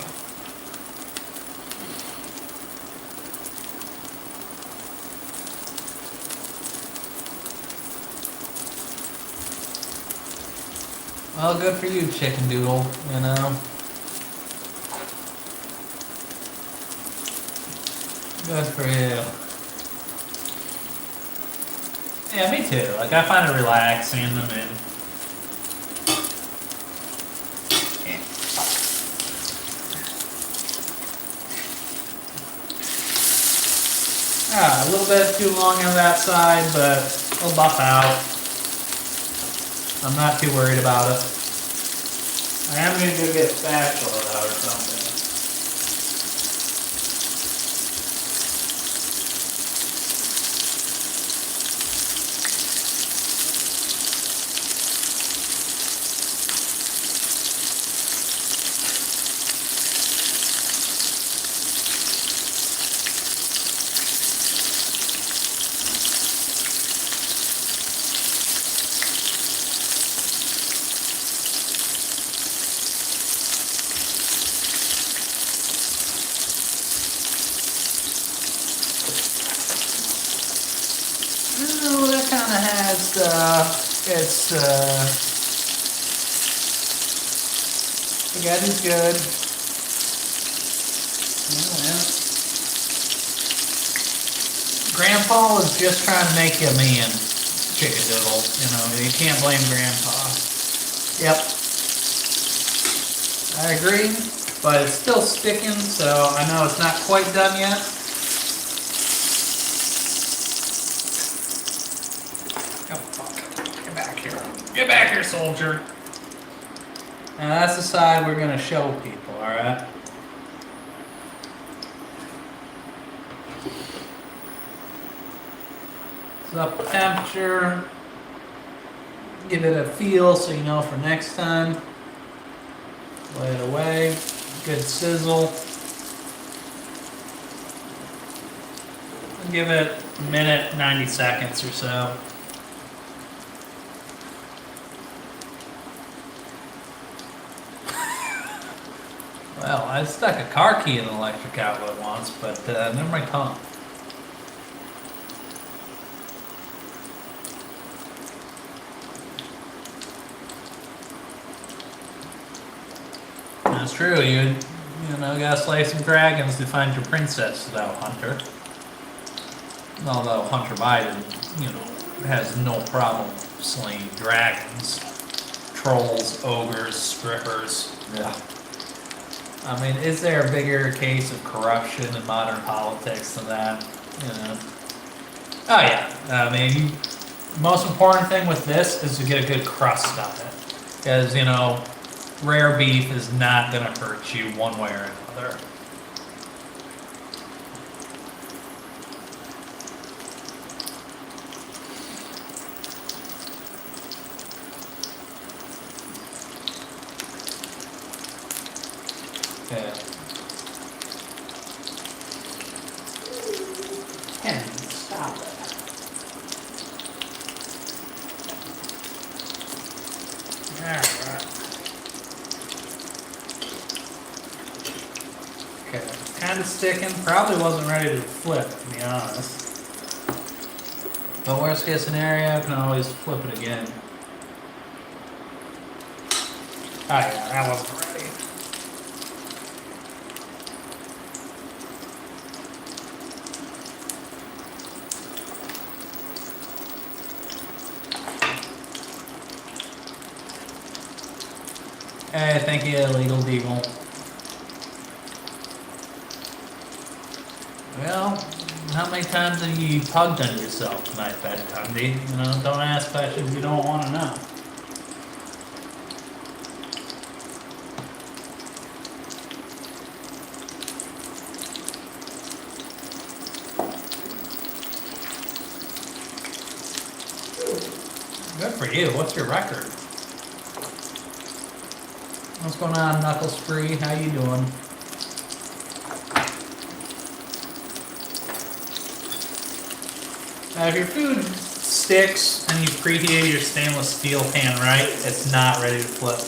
S1: Well, good for you, chicken doodle, you know. Good for you. Yeah, me too. Like, I find it relaxing. I mean, a little bit too long on that side, but it'll buff out. I'm not too worried about it. I am going to go get a spatula though or something. No, that kind of has its spaghetti's good. Oh, yeah. Grandpa is just trying to make you a man, chicken doodle. You know, you can't blame Grandpa. Yep, I agree, but it's still sticking, so I know it's not quite done yet. Get back here, soldier. Now that's the side we're going to show people, alright? So up temperature. Give it a feel so you know for next time. Lay it away. Good sizzle. Give it a minute, 90 seconds or so. Well, I stuck a car key in an electric outlet once, but never my tongue. That's true. You gotta slay some dragons to find your princess, thou hunter. Although Hunter Biden, has no problem slaying dragons, trolls, ogres, strippers. Yeah. I mean, is there a bigger case of corruption in modern politics than that? Oh yeah. I mean, most important thing with this is to get a good crust on it. Because, rare beef is not going to hurt you one way or another. Okay. Ken, stop it. Alright. Okay, kind of sticking. Probably wasn't ready to flip, to be honest. But worst case scenario, I can always flip it again. Oh yeah, that wasn't ready. Hey, thank you, Illegal Deagle. Well, how many times have you tugged on yourself tonight, Fat Tundy? Don't ask questions you don't want to know. for you. What's your record? What's going on, Knuckles Free? How you doing? Now, if your food sticks and you preheated your stainless steel pan right, it's not ready to flip.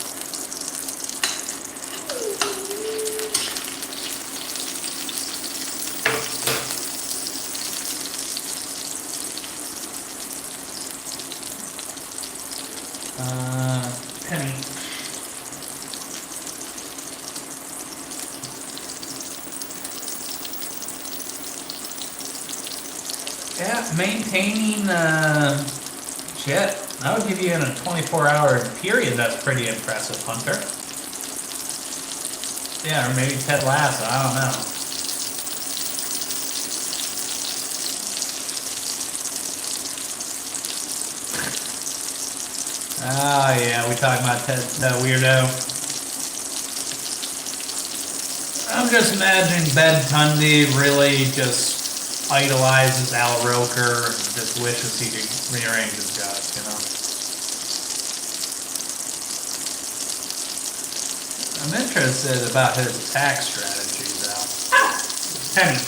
S1: Penny. Yeah, maintaining, shit, that would give you in a 24-hour period. That's pretty impressive, Hunter. Yeah, or maybe Ted Lasso, I don't know. Oh yeah, we talking about Ted, that weirdo. I'm just imagining Ben Tunde really just idolizes Al Roker and just wishes he could rearrange his guts, you know. I'm interested about his tax strategy, though. Penny.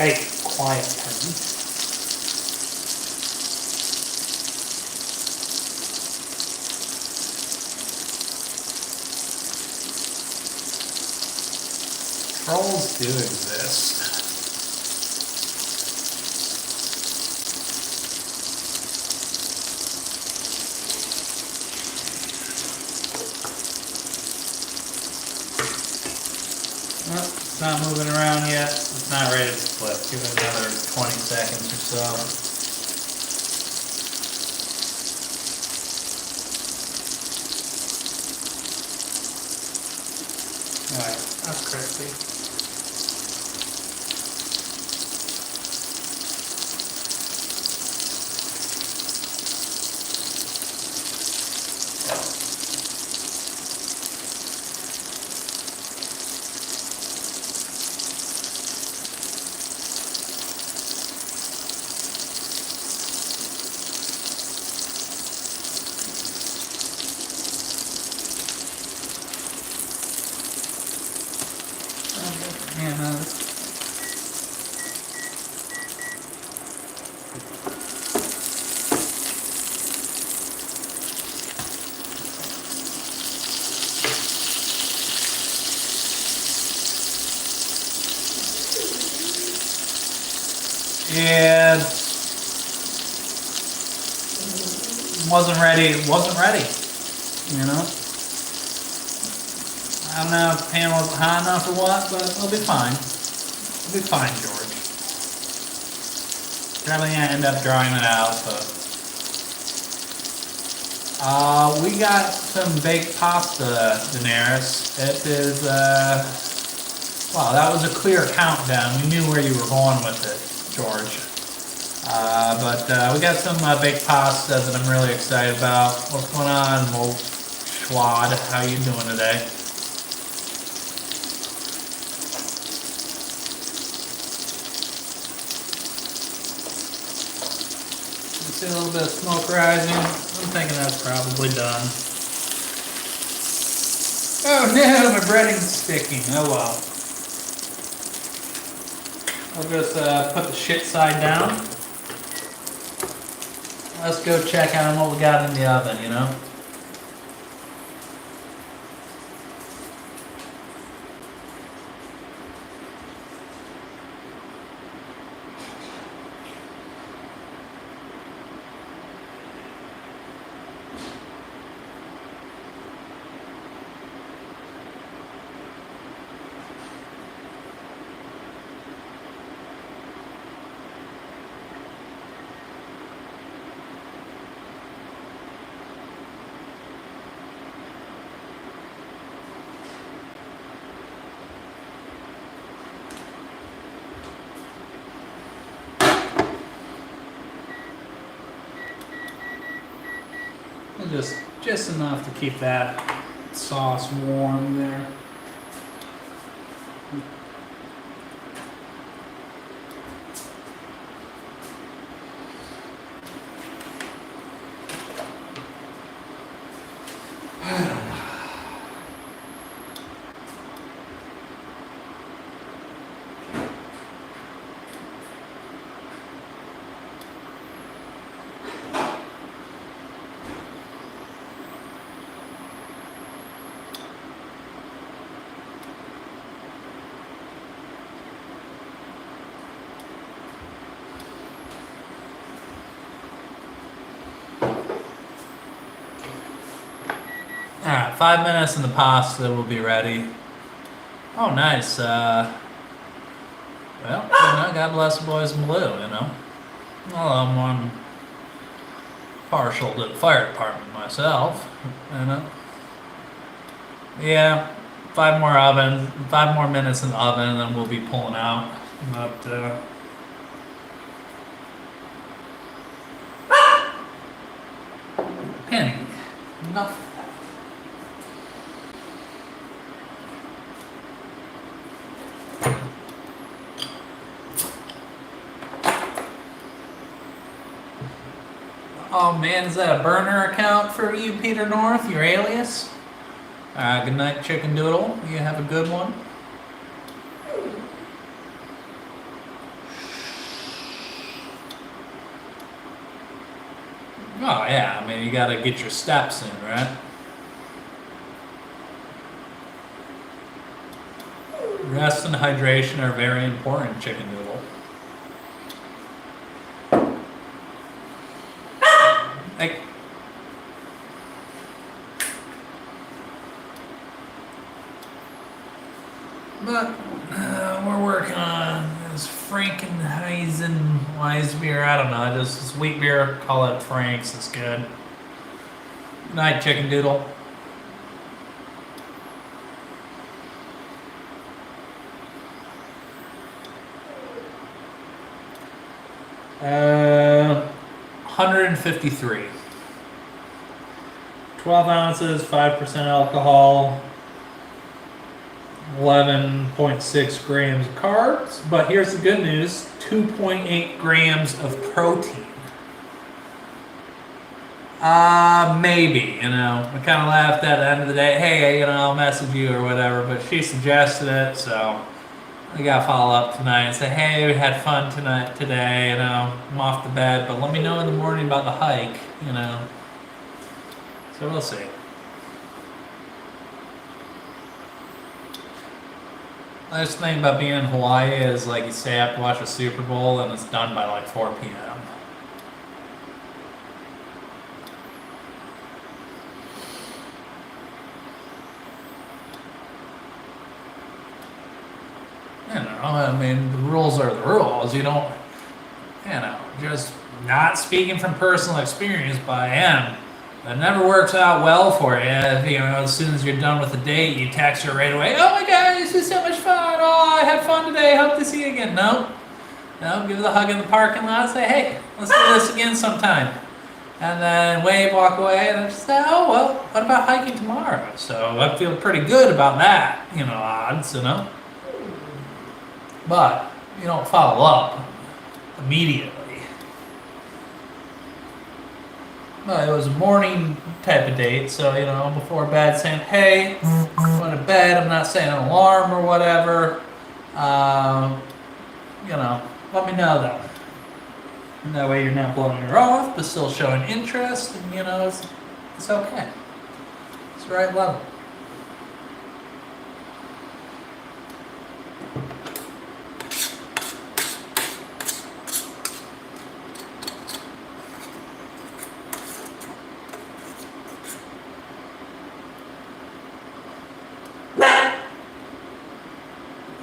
S1: Hey, quiet, Penny. Trolls do exist. Well, it's not moving around yet. It's not ready to flip. Give it another 20 seconds or so. Alright, that's crispy. Yeah, wasn't ready, you know? I don't know if the pan wasn't hot enough or what, but it'll be fine. It'll be fine, George. Probably gonna end up drawing it out, but... we got some baked pasta, Daenerys. It is, wow, that was a clear countdown. We knew where you were going with it, George. But we got some baked pasta that I'm really excited about. What's going on, Mo Schwad? How you doing today? You see a little bit of smoke rising? I'm thinking that's probably done. Oh no, my breading's sticking. Oh well. I'll just put the shit side down. Let's go check out what we got in the oven, you know? just enough to keep that sauce warm there. Alright, 5 minutes and the pasta will be ready. Oh, nice. Well, God bless the boys in blue, Although I'm partial to the fire department myself, Yeah, 5 more minutes in the oven, and then we'll be pulling out. But, Penny, nothing. Oh man, is that a burner account for you, Peter North, your alias? Good night, Chicken Doodle. You have a good one. Oh yeah, I mean, you gotta get your steps in, right? Rest and hydration are very important, Chicken Doodle. But we're working on this Frankenheisen Wise beer. I don't know, just this wheat beer. Call it Frank's. It's good. Good night, Chicken Doodle. Uh, 153. 12 ounces, 5% alcohol. 11.6 grams of carbs, but here's the good news, 2.8 grams of protein. Maybe, I kind of laughed at the end of the day, hey, I'll message you or whatever, but she suggested it, so I got to follow up tonight and say, hey, we had fun today, I'm off to bed, but let me know in the morning about the hike, so we'll see. Nice thing about being in Hawaii is like you stay up to watch the Super Bowl and it's done by like 4 p.m. I mean, the rules are the rules. You don't, just not speaking from personal experience, but I am. That never works out well for you. As soon as you're done with the date, you text her right away. Oh my God, this is so much fun. Oh, I had fun today. Hope to see you again. No, give her the hug in the parking lot. Say, hey, let's do this again sometime. And then wave, walk away, and I just say, oh well, what about hiking tomorrow? So I feel pretty good about that. Odds, But you don't follow up immediately. Well, it was a morning type of date, so, before bed saying, hey, I'm going to bed, I'm not setting an alarm or whatever, let me know though. And that way you're not blowing her off, but still showing interest, and, it's okay. It's the right level.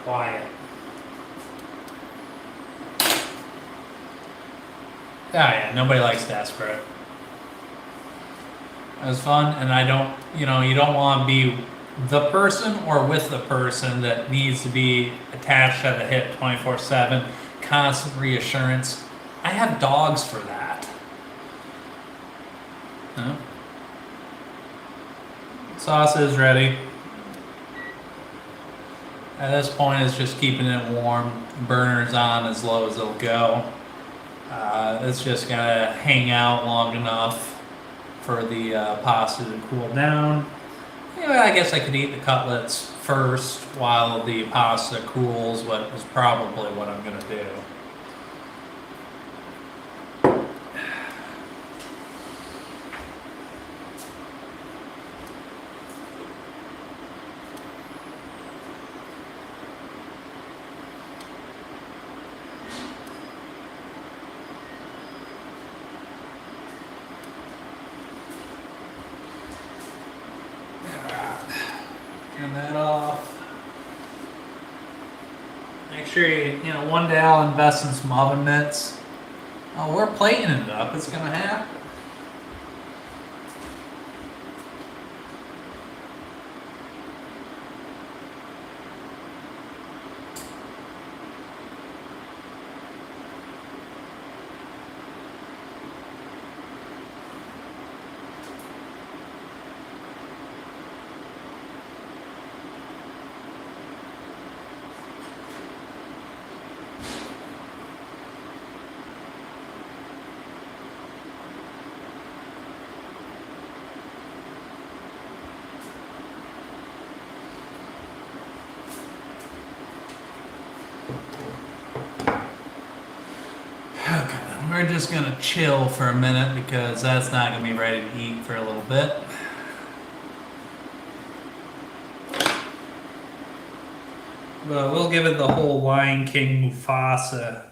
S1: Quiet. Yeah, nobody likes desperate. It was fun, and I don't, you don't want to be the person or with the person that needs to be attached at the hip 24/7, constant reassurance. I have dogs for that. Sauce is ready. At this point, it's just keeping it warm. Burner's on as low as it'll go. It's just gonna hang out long enough for the pasta to cool down. Anyway, I guess I could eat the cutlets first while the pasta cools, what is probably what I'm gonna do. Turn that off. Make sure one day I'll invest in some oven mitts. Oh, we're plating it up. It's gonna happen. Okay, we're just gonna chill for a minute because that's not gonna be ready to eat for a little bit. But we'll give it the whole Lion King Mufasa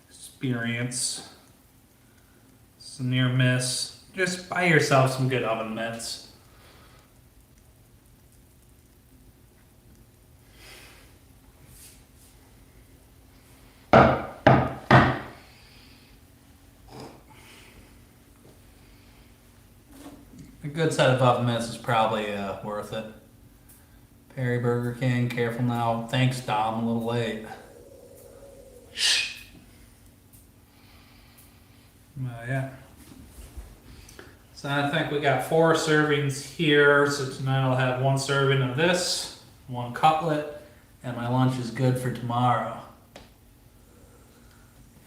S1: experience. It's a near miss. Just buy yourself some good oven mitts. A good set of oven mitts is probably worth it. Perry Burger King, careful now. Thanks, Dom, a little late. Yeah. So I think we got 4 servings here. So tonight I'll have 1 serving of this, 1 cutlet, and my lunch is good for tomorrow.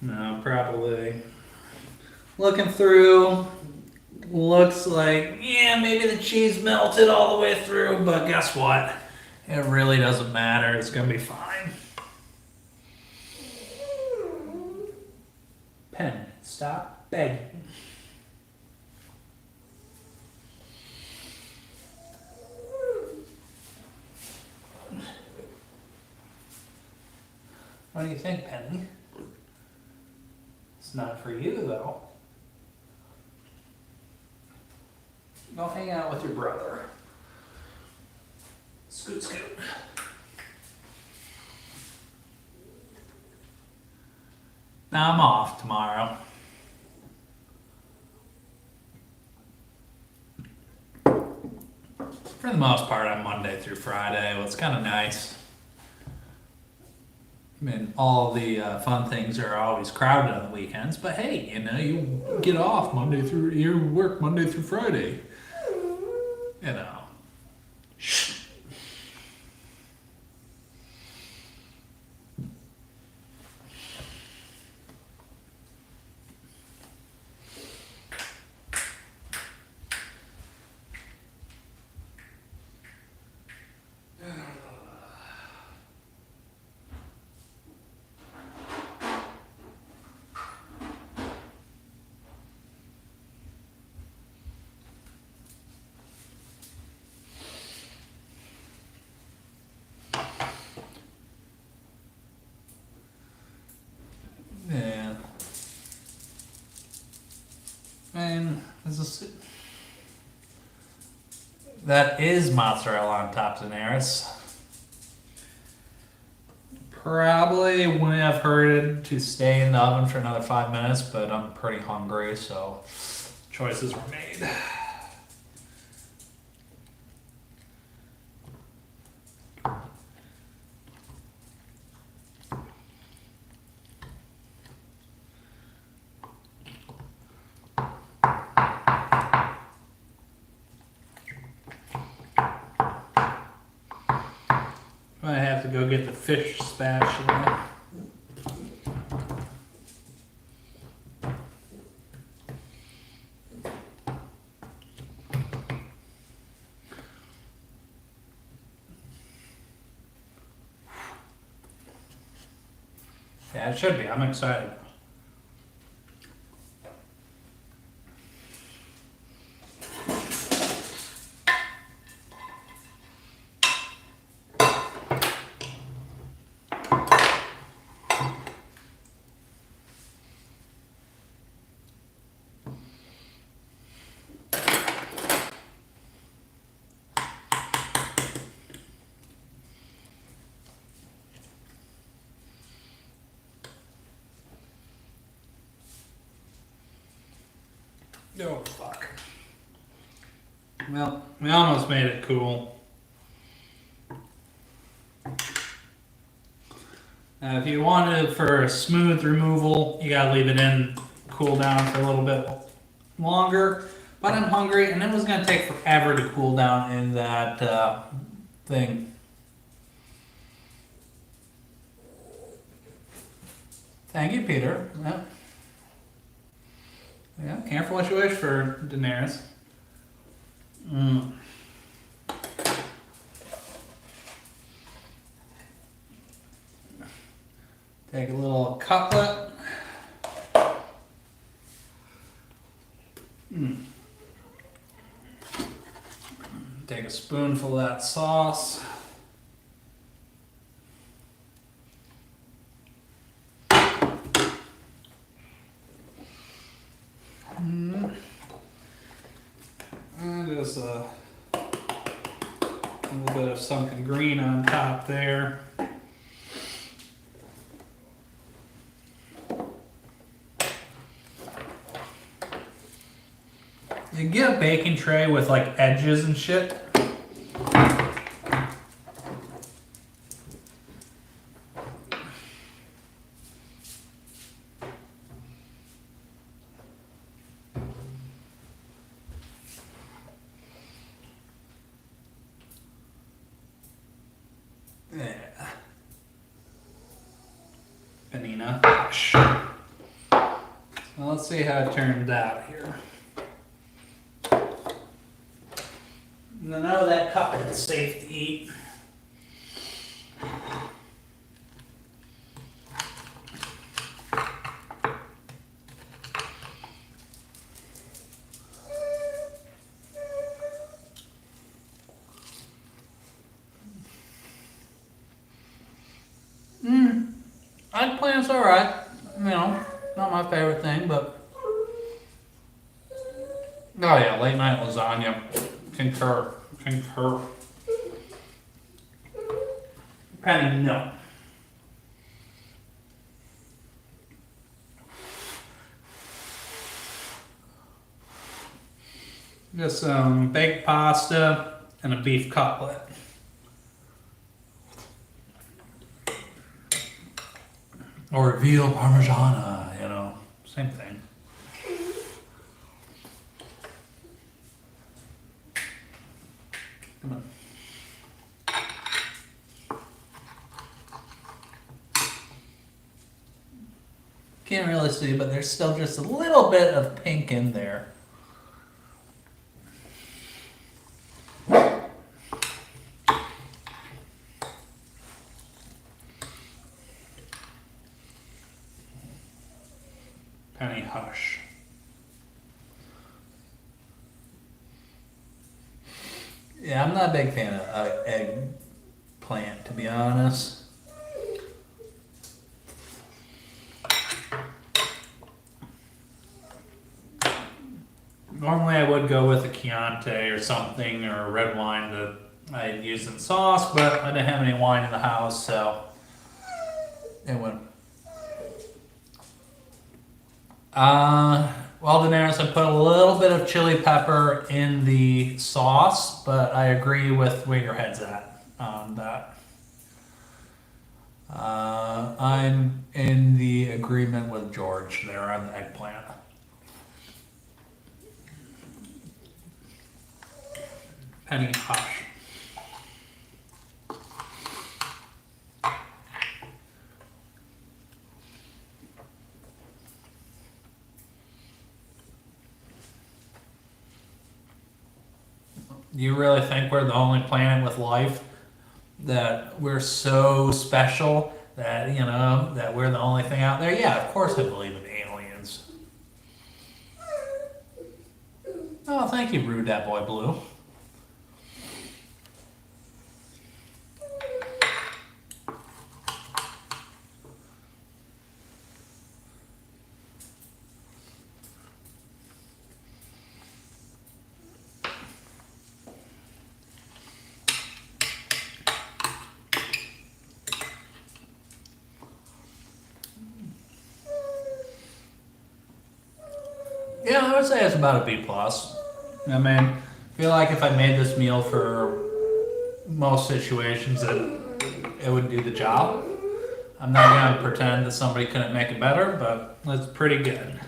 S1: No, probably. Looking through, looks like, yeah, maybe the cheese melted all the way through, but guess what? It really doesn't matter. It's gonna be fine. Pen, stop begging. What do you think, Penny? It's not for you, though. Go hang out with your brother. Scoot, scoot. Now I'm off tomorrow. For the most part, I'm Monday through Friday. Well, it's kind of nice. I mean, all the fun things are always crowded on the weekends, but hey, you get off you work Monday through Friday. You know. Yeah. Man, that is mozzarella on tapenades. Probably wouldn't have hurt it to stay in the oven for another 5 minutes, but I'm pretty hungry, so choices were made. Might have to go get the fish spatula. Yeah, it should be. I'm excited. Oh, fuck. Well, we almost made it cool. If you want it for a smooth removal, you gotta leave it in, cool down for a little bit longer. But I'm hungry, and it was gonna take forever to cool down in that thing. Thank you, Peter. Yeah. Yeah, careful what you wish for, Daenerys. Take a little cutlet. Take a spoonful of that sauce. And just a little bit of sunken green on top there. You get a baking tray with like edges and shit. Yeah. Panina. So let's see how it turned out here. I know that cutlet's safe to eat. Eggplant's alright. You know, not my favorite thing, but. Oh yeah, late night lasagna. Concur. Penny, no. Just some baked pasta and a beef cutlet. Or veal parmesan, you know, same thing. Come on. Can't really see, but there's still just a little bit of pink in there. Penny, hush. Yeah, I'm not a big fan of eggplant, to be honest. Normally I would go with a Chianti or something, or a red wine that I had used in sauce, but I didn't have any wine in the house, so it went. Well, Daenerys, I put a little bit of chili pepper in the sauce, but I agree with where your head's at on that. I'm in the agreement with George there on the eggplant. Penny, hush. Do you really think we're the only planet with life? That we're so special that, that we're the only thing out there? Yeah, of course I believe in aliens. Oh, thank you, Rude Dat Boy Blue. Yeah, I would say it's about a B plus. I mean, I feel like if I made this meal for most situations, it would do the job. I'm not gonna pretend that somebody couldn't make it better, but it's pretty good.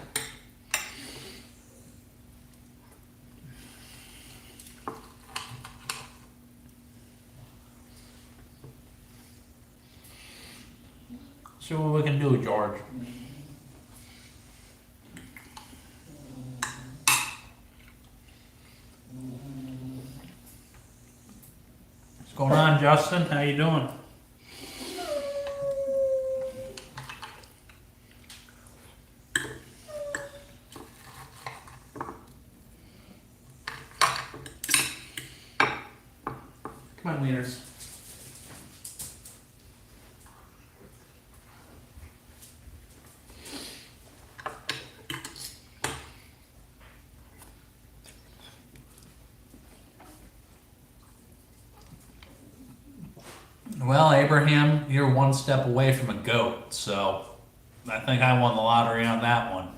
S1: See what we can do, George. What's going on, Justin? How you doing? Come on, leaders. Well, Abraham, you're one step away from a goat, so I think I won the lottery on that one.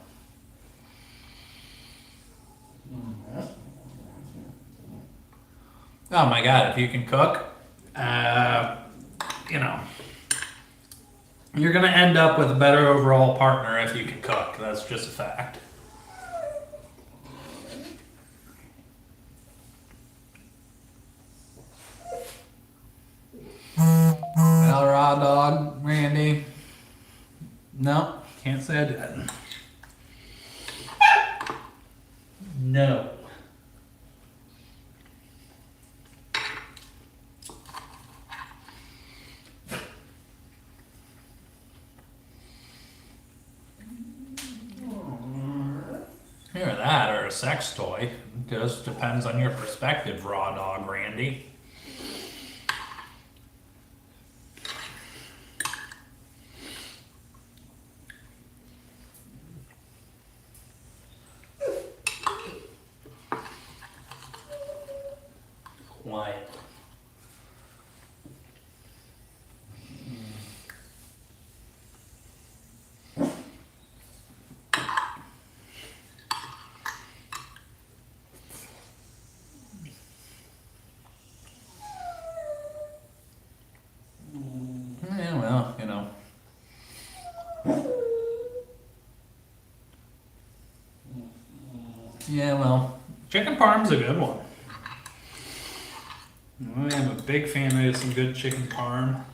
S1: Oh my God, if you can cook, you know, you're going to end up with a better overall partner if you can cook. That's just a fact. Well, raw dog, Randy. No, can't say I did. No. Either that or a sex toy. Just depends on your perspective, raw dog, Randy. Quiet. Yeah, well, Yeah, well, chicken parm's a good one. I'm a big fan of some good chicken parm.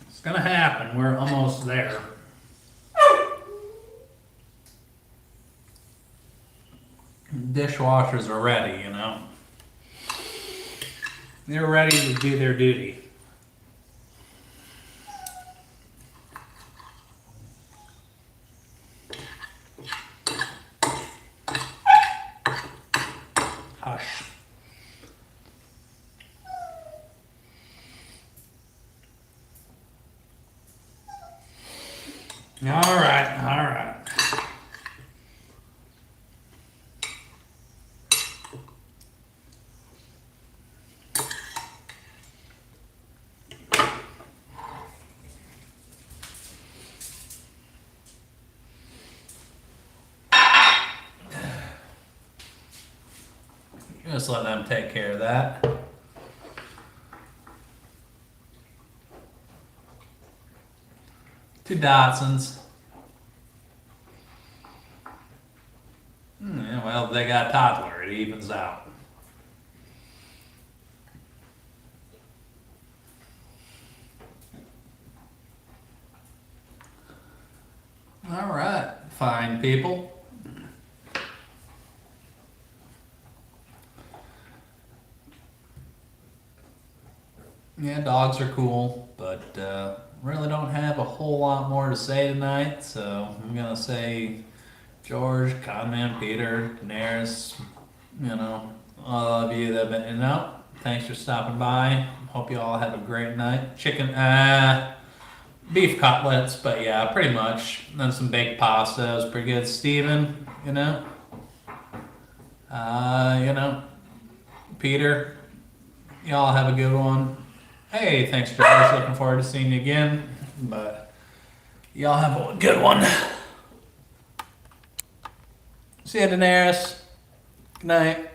S1: It's gonna happen. We're almost there. Dishwashers are ready, They're ready to do their duty. Hush. All right, all right. Just let them take care of that. Two Datsuns. Yeah, well, they got a toddler. It evens out. All right, fine people. Yeah, dogs are cool, but really don't have a whole lot more to say tonight. So I'm gonna say George, Conman, Peter, Daenerys, all of you that have been in and out. Thanks for stopping by. Hope you all have a great night. Beef cutlets, but yeah, pretty much. Then some baked pasta. It was pretty good. Steven, you know, Peter, y'all have a good one. Hey, thanks, George. Looking forward to seeing you again. But y'all have a good one. See you, Daenerys. Good night.